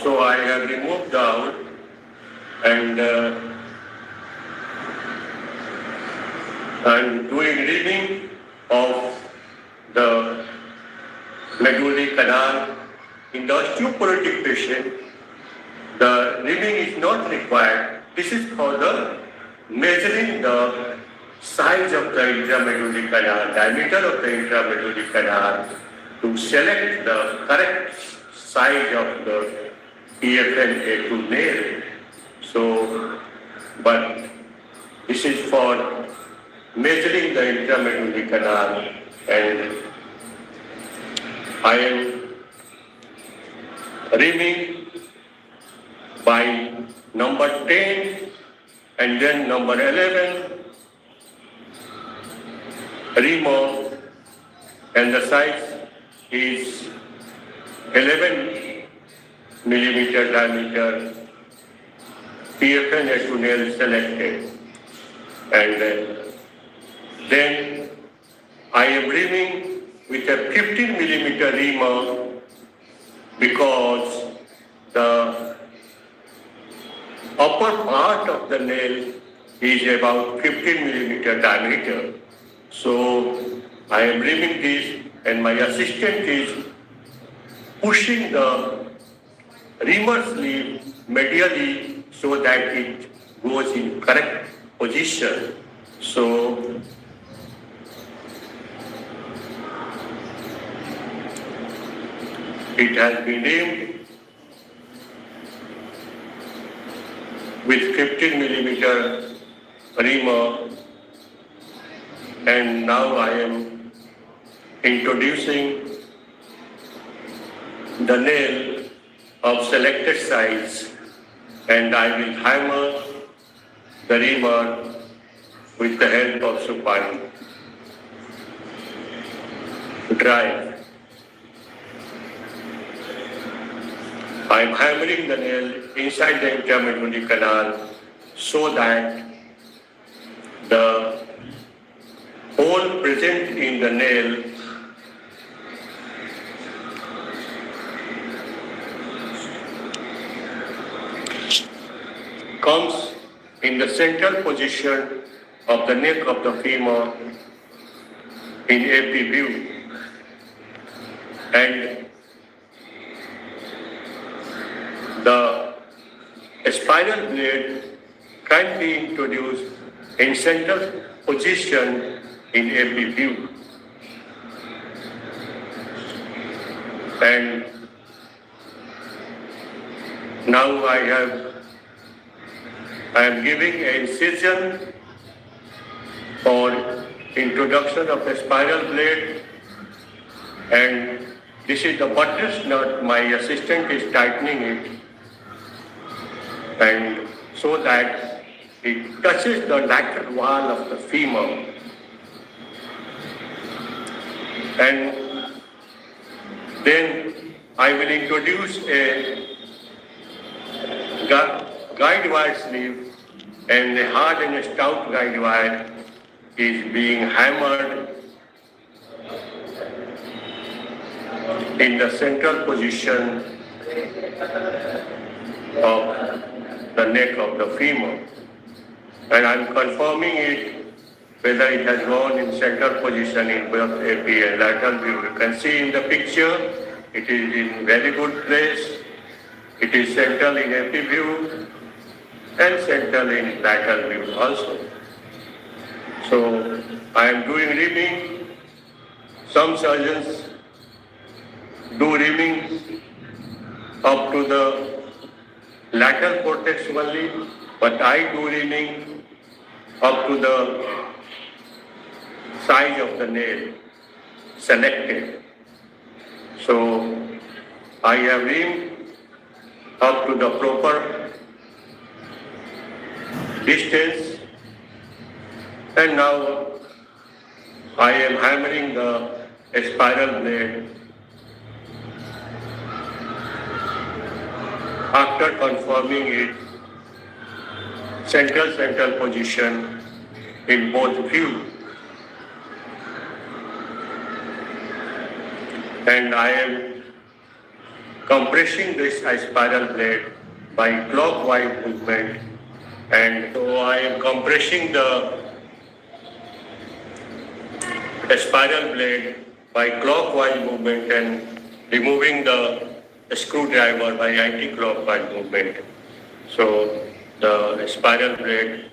So I have removed the owl, and I'm doing reading of the medullary canal. In the osteoporotic patient, the reading is not required. This is for the measuring the size of the intramedullary canal, diameter of the intramedullary canal, to select the correct size of the PFN A2 nail. So, but this is for measuring the intramedullary canal, and I am reaming by number 10 and then number 11 ream, and the size is 11 millimeter diameter PFN A2 nail selected, and then I am reaming with a 15 millimeter reamer because the upper part of the nail is about 15 millimeter diameter. So I am reaming this, and my assistant is pushing the reamer sleeve medially so that it goes in correct position. So it has been reamed with 15 millimeter reamer, and now I am introducing the nail of selected size, and I will hammer the reamer with the help of supine drive. I am hammering the nail inside the intramedullary canal so that the hole present in the nail comes in the central position of the neck of the femur in AP view, and the spiral blade can be introduced in central position in AP view, and now I am giving an incision for introduction of the spiral blade, and this is the buttress nut. My assistant is tightening it, and so that it touches the lateral wall of the femur. And then I will introduce a guide wire sleeve, and a hard and a stout guide wire is being hammered in the central position of the neck of the femur. And I'm confirming it whether it has gone in central position in both AP and lateral view. You can see in the picture, it is in very good place. It is central in AP view and central in lateral view also. So I am doing rimming. Some surgeons do rimming up to the lateral cortex only, but I do rimming up to the size of the nail selected. So I have rimmed up to the proper distance, and now I am hammering the spiral blade after confirming it central position in both view. And I am compressing this spiral blade by clockwise movement, and so I am compressing the spiral blade by clockwise movement and removing the screwdriver by anti-clockwise movement. So the spiral blade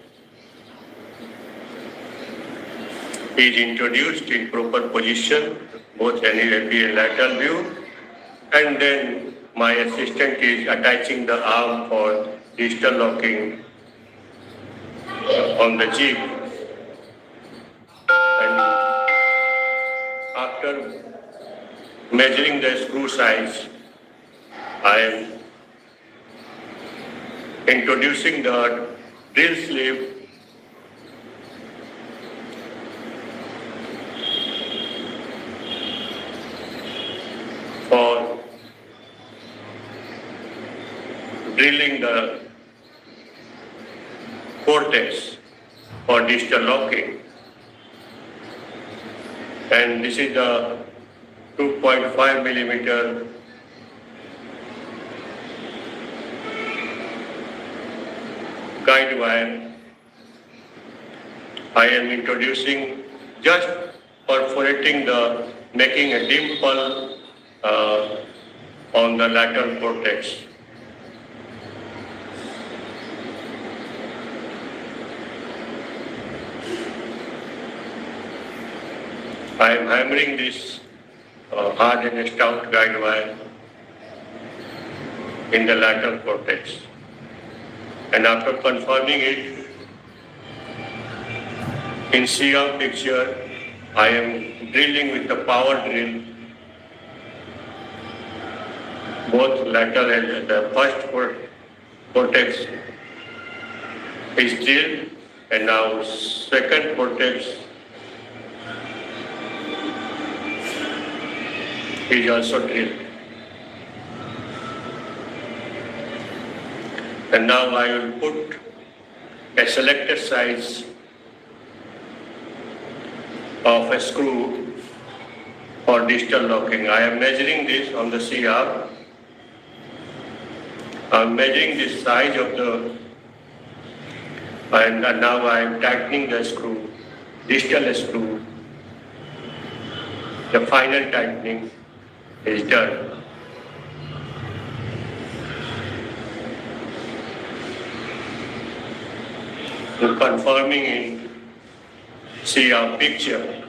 is introduced in proper position, both anterior and lateral view, and then my assistant is attaching the arm for distal locking on the jig. And after measuring the screw size, I am introducing the drill sleeve for drilling the cortex for distal locking. And this is the 2.5 millimeter guide wire. I am introducing, just perforating the, making a dimple on the lateral cortex. I am hammering this hard and stout guide wire in the lateral cortex. And after confirming it, in CR picture, I am drilling with the power drill both lateral and the first cortex is drilled, and now second cortex is also drilled. And now I will put a selected size of a screw for distal locking. I am measuring this on the CR. I am measuring the size of the, and now I am tightening the screw, distal screw. The final tightening is done. Confirming in CR picture.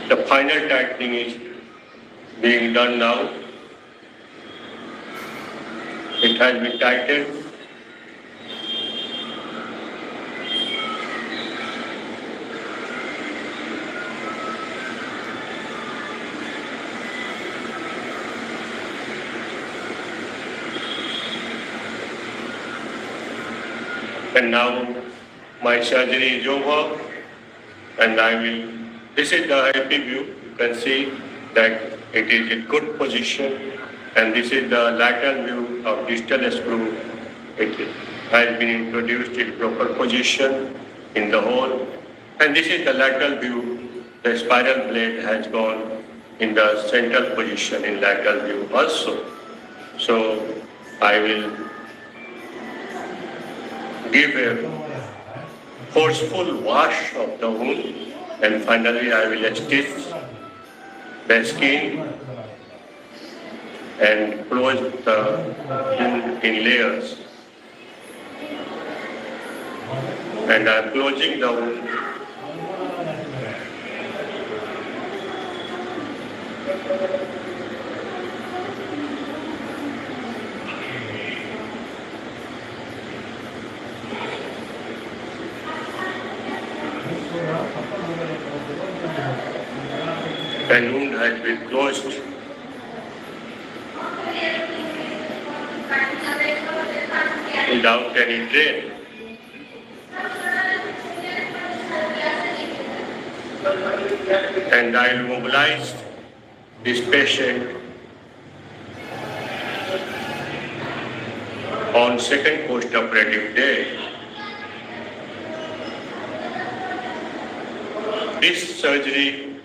The final tightening is being done now. It has been tightened. And now my surgery is over, and this is the happy view. You can see that it is in good position, and this is the lateral view of distal screw. It has been introduced in proper position in the hole, and this is the lateral view. The spiral blade has gone in the central position in lateral view also. So I will give a forceful wash of the wound, and finally I will stitch the skin and close the wound in layers. And I am closing the wound. And wound has been closed. Without any drain. And I will mobilize this patient on second post-operative day. This surgery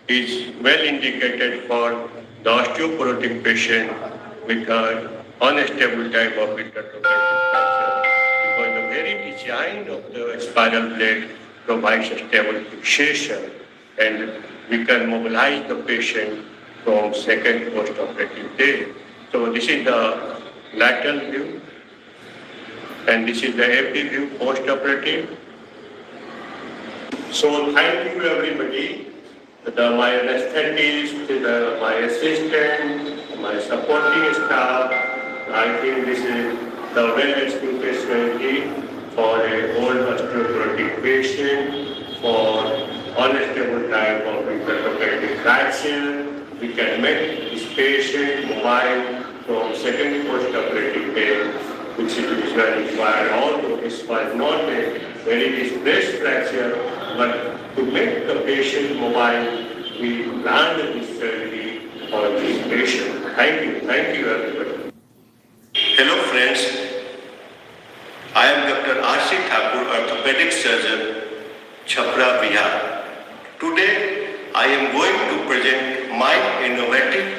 is well indicated for the osteoporotic patient with an unstable type of intertrochanteric fracture, because the very design of the spiral blade provides a stable fixation, and we can mobilize the patient from second post-operative day. So this is the lateral view, and this is the AP view post-operative. So thank you everybody. My anesthetist, my assistant, my supporting staff. I think this is the well-rescue facility for an old osteoporotic patient, for unstable type of intertrochanteric fracture. We can make this patient mobile from second post-operative day, which is usually required. Although this was not a very displaced fracture, but to make the patient mobile, we planned this surgery for this patient. Thank you everybody. Hello friends, I am Dr. RCT Ortho, orthopedic surgeon, Chhapra, Bihar. Today I am going to present my innovative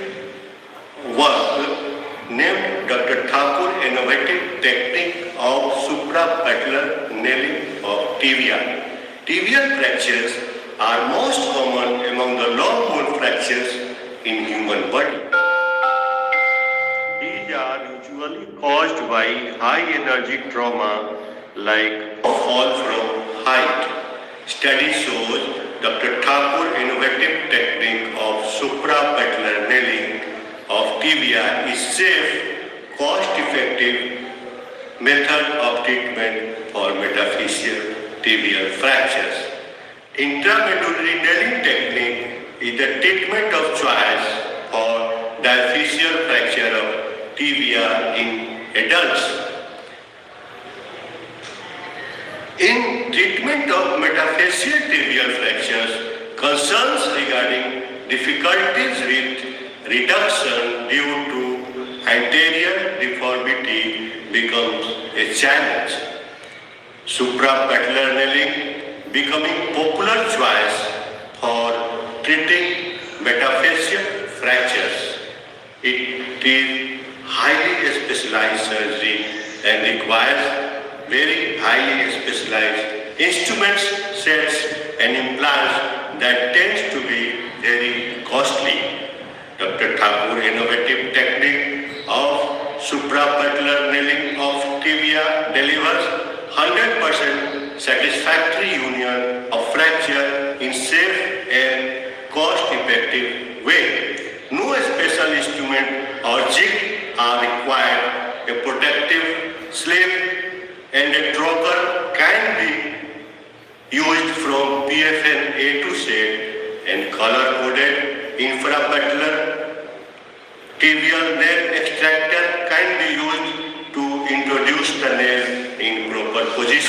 work named Dr. Thakur Innovative Technique of Suprapatellar Nailing of Tibia. Tibial fractures are most common among the long bone fractures in human body. These are usually caused by high energy trauma like fall from height. Study shows Dr. Thakur innovative technique of suprapatellar nailing of tibia is safe, cost-effective method of treatment for metaphyseal tibial fractures. Intramedullary nailing technique is the treatment of choice for diaphyseal fracture of tibia in adults. In treatment of metaphyseal tibial fractures, concerns regarding difficulties with reduction due to anterior deformity becomes a challenge. Suprapatellar nailing becoming popular choice for treating metaphyseal fractures. It is highly specialized surgery and requires very highly specialized instruments, sets and implants that tends to be very costly. Dr. Thakur innovative technique of suprapatellar nailing of tibia delivers 100% satisfactory union of fracture in safe and cost-effective way. No special instrument or jig are required. A protective slip and a trocar can be used from PFN A to Z, and color-coded infrapatellar tibial nail extractor can be used to introduce the nail in proper position.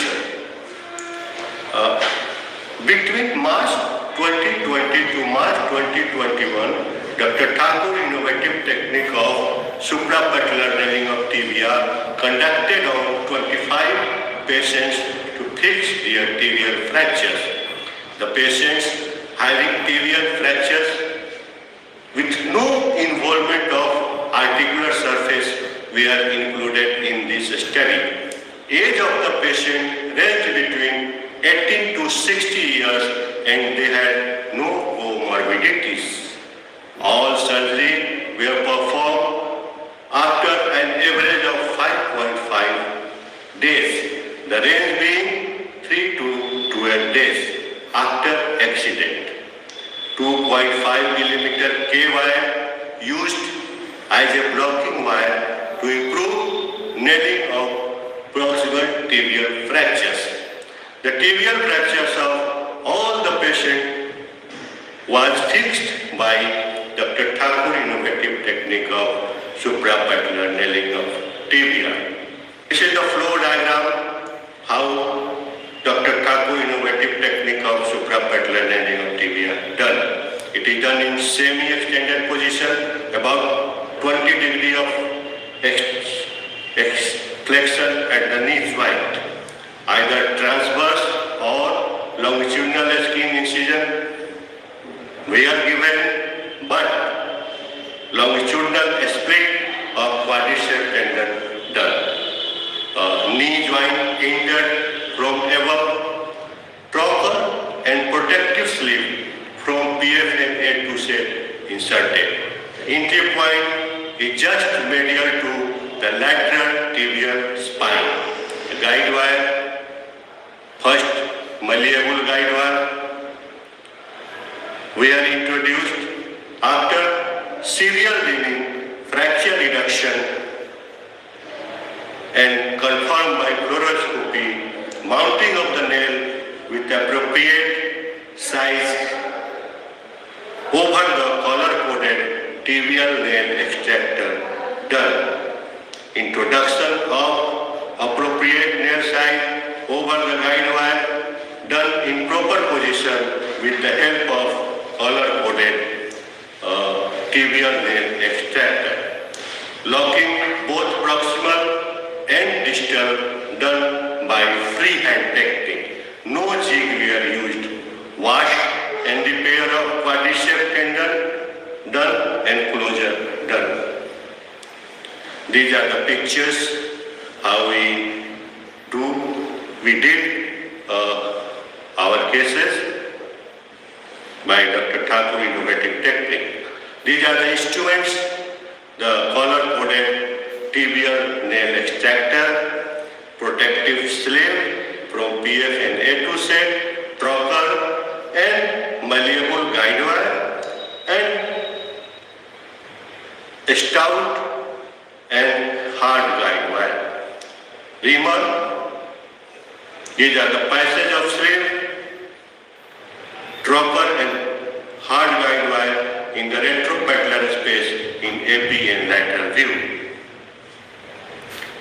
Between March 2020 to March 2021, Dr. Thakur innovative technique of suprapatellar nailing of tibia conducted on 25 patients to fix their tibial fractures. The patients having tibial fractures with no involvement of articular surface were included in this study. Age of the patient ranged between 18 to 60 years and they had no comorbidities. All surgery were performed after an average of 5.5 days, the range being 3 to 12 days after accident. 2.5 millimeter K wire used as a blocking wire to improve nailing of proximal tibial fractures. The tibial fractures of all the patients was fixed by Dr. Thakur innovative technique of suprapatellar nailing of tibia. This is the flow diagram how Dr. Thakur innovative technique of suprapatellar nailing of tibia done. It is done in semi-extended position, about 20 degree of flexion at the knee joint, either transverse or longitudinal skin incision were given, but longitudinal split of quadriceps tendon done. Knee joint injured from above, proper and protective sleeve from PFNA to set inserted. Entry point is just medial to the lateral tibial spine. The guide wire, first malleable guide wire, were introduced after severe bleeding, fracture reduction and confirmed by fluoroscopy, mounting of the nail with appropriate size over the color-coded tibial nail extractor done. Introduction of appropriate nail size over the guide wire done in proper position with the help of color-coded tibial nail extractor. Locking both proximal and distal done by freehand technique. No jig were used. Wash and repair of quadriceps tendon done and closure done. These are the pictures how we did our cases by Dr. Thakur innovative technique. These are the instruments, the color-coded tibial nail extractor, protective sleeve from PFNA to set, trocar and malleable guide wire and stout and hard guide wire. Reamer, these are the passage of sleeve, trocar and hard guide wire in the retropatellar space in AP and lateral view.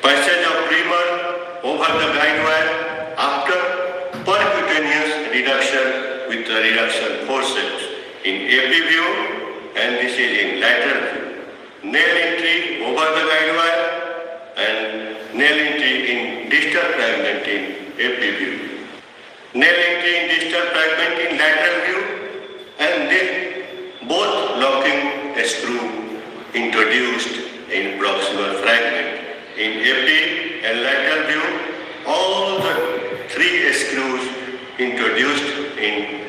Passage of reamer over the guide wire after percutaneous reduction with the reduction forceps in AP view, and this is in lateral view. Nail entry over the guide wire and nail entry in distal fragment in AP view. Nail entry in distal fragment in lateral view, and then both locking screw introduced in proximal fragment. In AP and lateral view, all the three screws introduced in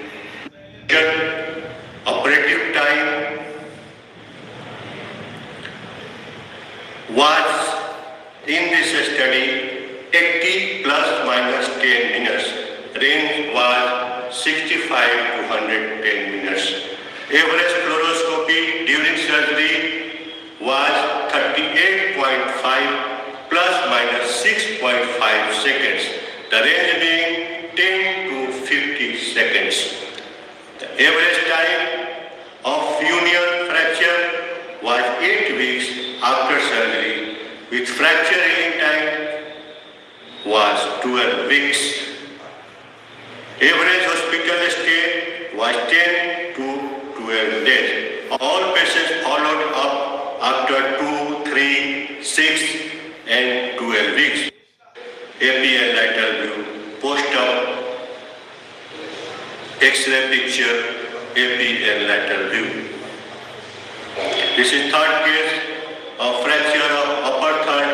operative time was in this study 80 plus minus 10 minutes. Range was 65 to 110 minutes. Average fluoroscopy during surgery was 38.5 plus minus 6.5 seconds. The range being 10 to 50 seconds. The average time of union fracture was 8 weeks after surgery, with fracture healing time was 12 weeks. Average hospital stay was 10 to 12 days. All patients followed up after 2, 3, 6 and 12 weeks. APL lateral view, post-op, X-ray picture, APL lateral view. This is third case of fracture of upper third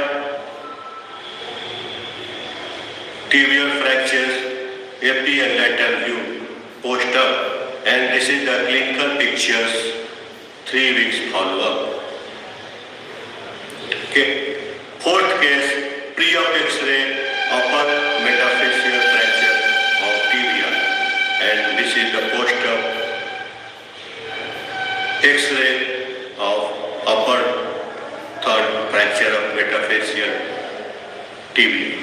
tibial fractures, APL lateral view, post-op, and this is the clinical pictures, 3 weeks follow-up. Okay. Fourth case, pre-op X-ray, upper metaphyseal fracture of tibia, and this is the post-op X-ray of upper third fracture of metaphyseal tibia.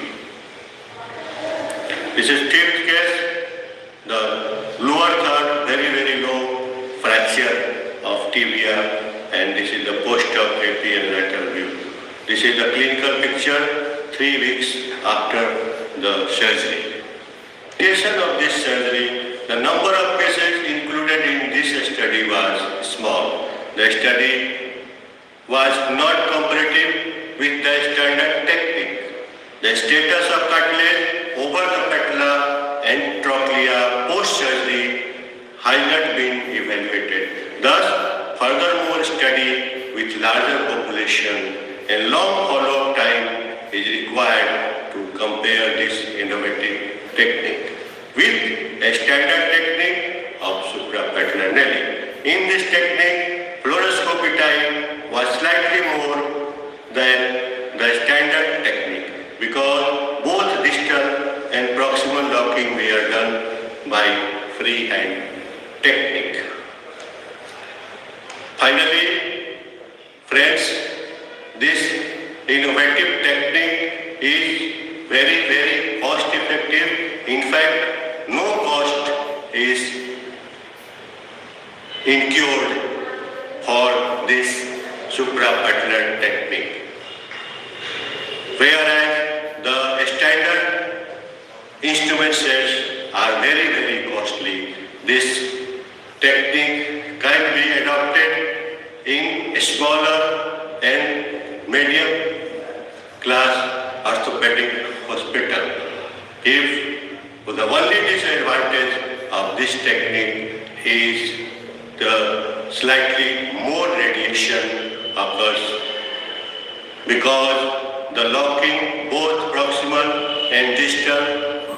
This is fifth case, the lower third, very low fracture of tibia, and this is the post-op APL lateral view. This is the clinical picture 3 weeks after the surgery. Duration of this surgery, the number of patients included in this study was small. The study was not comparative with the standard technique. The status of cartilage over the patella and trochlea post-surgery has not been evaluated. Thus, furthermore study with larger population and long follow-up time is required to compare this innovative technique with a standard technique of suprapatellar nailing. In this technique, fluoroscopy time was slightly more than the standard technique because both distal and proximal locking were done by freehand technique. Finally, friends, this innovative technique is very cost effective. In fact, no cost is incurred for this suprapatellar technique. Whereas the standard instrument sets are very costly. This technique can be adopted in smaller and medium class orthopedic hospital. If the only disadvantage of this technique is the slightly more radiation occurs because the locking both proximal and distal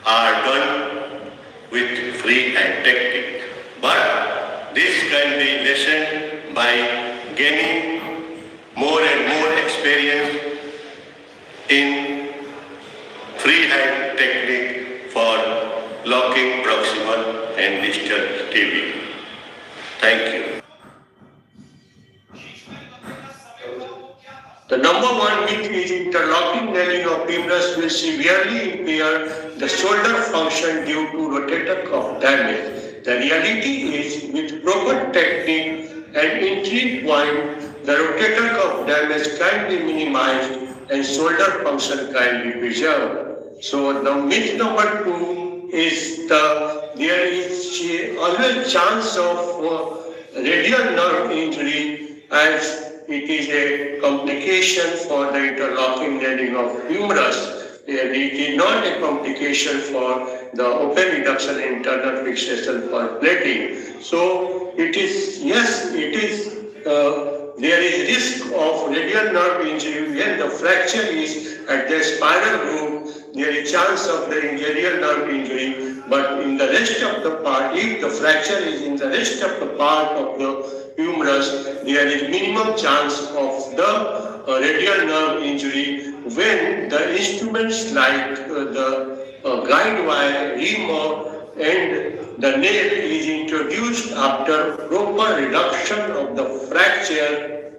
are done with freehand technique. But this can be lessened by gaining more and more experience in freehand technique for locking proximal and distal tibia. Thank you. The number one myth is interlocking nailing of humerus will severely impair the shoulder function due to rotator cuff damage. The reality is, with proper technique and entry point, the rotator cuff damage can be minimized and shoulder function can be preserved. So the myth number 2 is there is always chance of radial nerve injury as it is a complication for the interlocking nailing of humerus. It is not a complication for the open reduction and internal fixation for plating. So it is, yes, it is, there is risk of radial nerve injury when the fracture is at the spinal groove. There is chance of the radial nerve injury, but in the rest of the part, if the fracture is in the rest of the part of the humerus, there is minimum chance of the radial nerve injury when the instruments like the guide wire, remote, and the nail is introduced after proper reduction of the fracture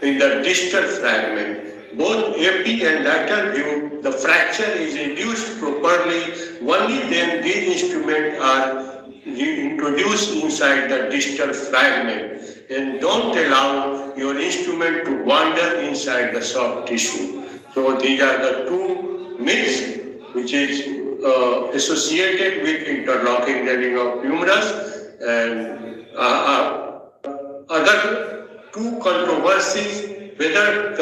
in the distal fragment. Both AP and lateral view, the fracture is reduced properly. Only then these instruments are introduced inside the distal fragment. And don't allow your instrument to wander inside the soft tissue. So these are the two myths which is associated with interlocking nailing of humerus, and other two controversies whether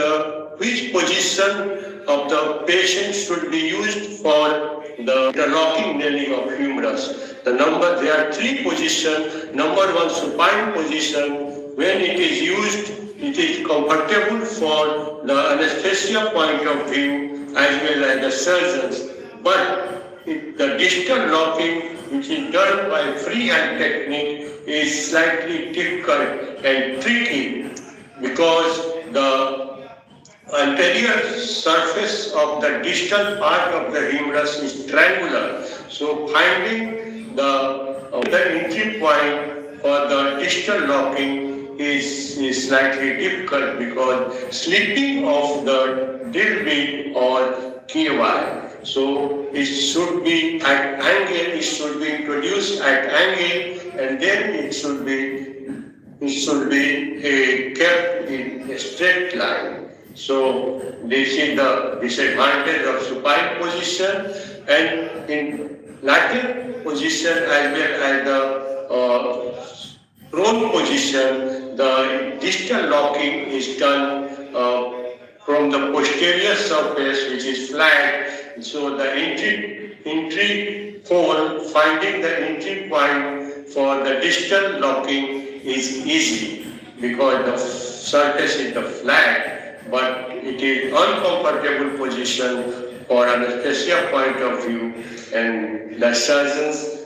which position of the patient should be used for the interlocking nailing of humerus. There are three positions. Number one, supine position. When it is used, it is comfortable for the anesthesia point of view as well as the surgeons. But the distal locking, which is done by freehand technique, is slightly difficult and tricky because the anterior surface of the distal part of the humerus is triangular. So finding the entry point for the distal locking is slightly difficult because slipping of the drill bit or KY. So it should be at angle, it should be introduced at angle, and then it should be kept in a straight line. So this is the disadvantage of supine position, and in lateral position as well as the prone position, the distal locking is done from the posterior surface, which is flat. So the entry hole, finding the entry point for the distal locking is easy because the surface is the flat, but it is uncomfortable position for anesthesia point of view, and the surgeons,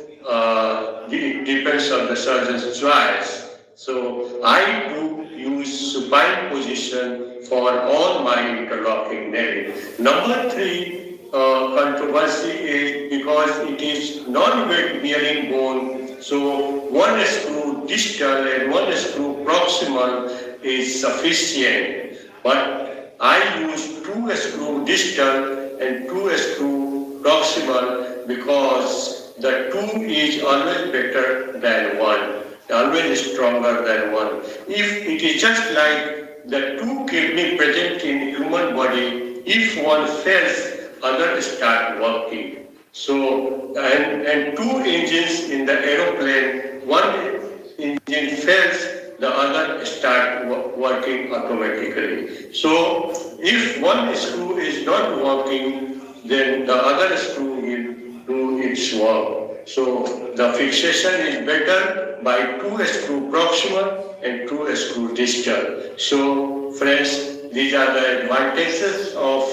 it depends on the surgeon's choice. So I do use supine position for all my interlocking nailing. Number three, controversy is because it is non-weight bearing bone, so one screw distal and one screw proximal is sufficient. But I use two screw distal and two screw proximal because the two is always better than one, always stronger than one. If it is just like the two kidney present in human body, if one fails, other start working. So, and two engines in the aeroplane, one engine fails, the other start working automatically. So, if one screw is not working, then the other screw will do its work. So, the fixation is better by two screw proximal and two screw distal. So, friends, these are the advantages of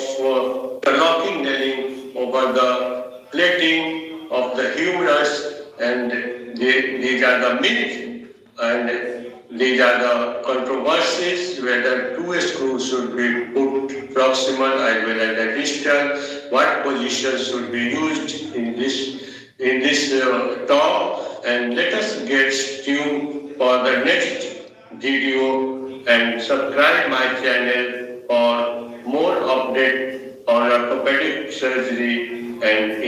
interlocking nailing over the plating of the humerus, and these are the myths, and these are the controversies whether two screws should be put proximal as well as the distal, what position should be used in this talk, and let us get tuned for the next video and subscribe my channel for more updates on orthopedic surgery and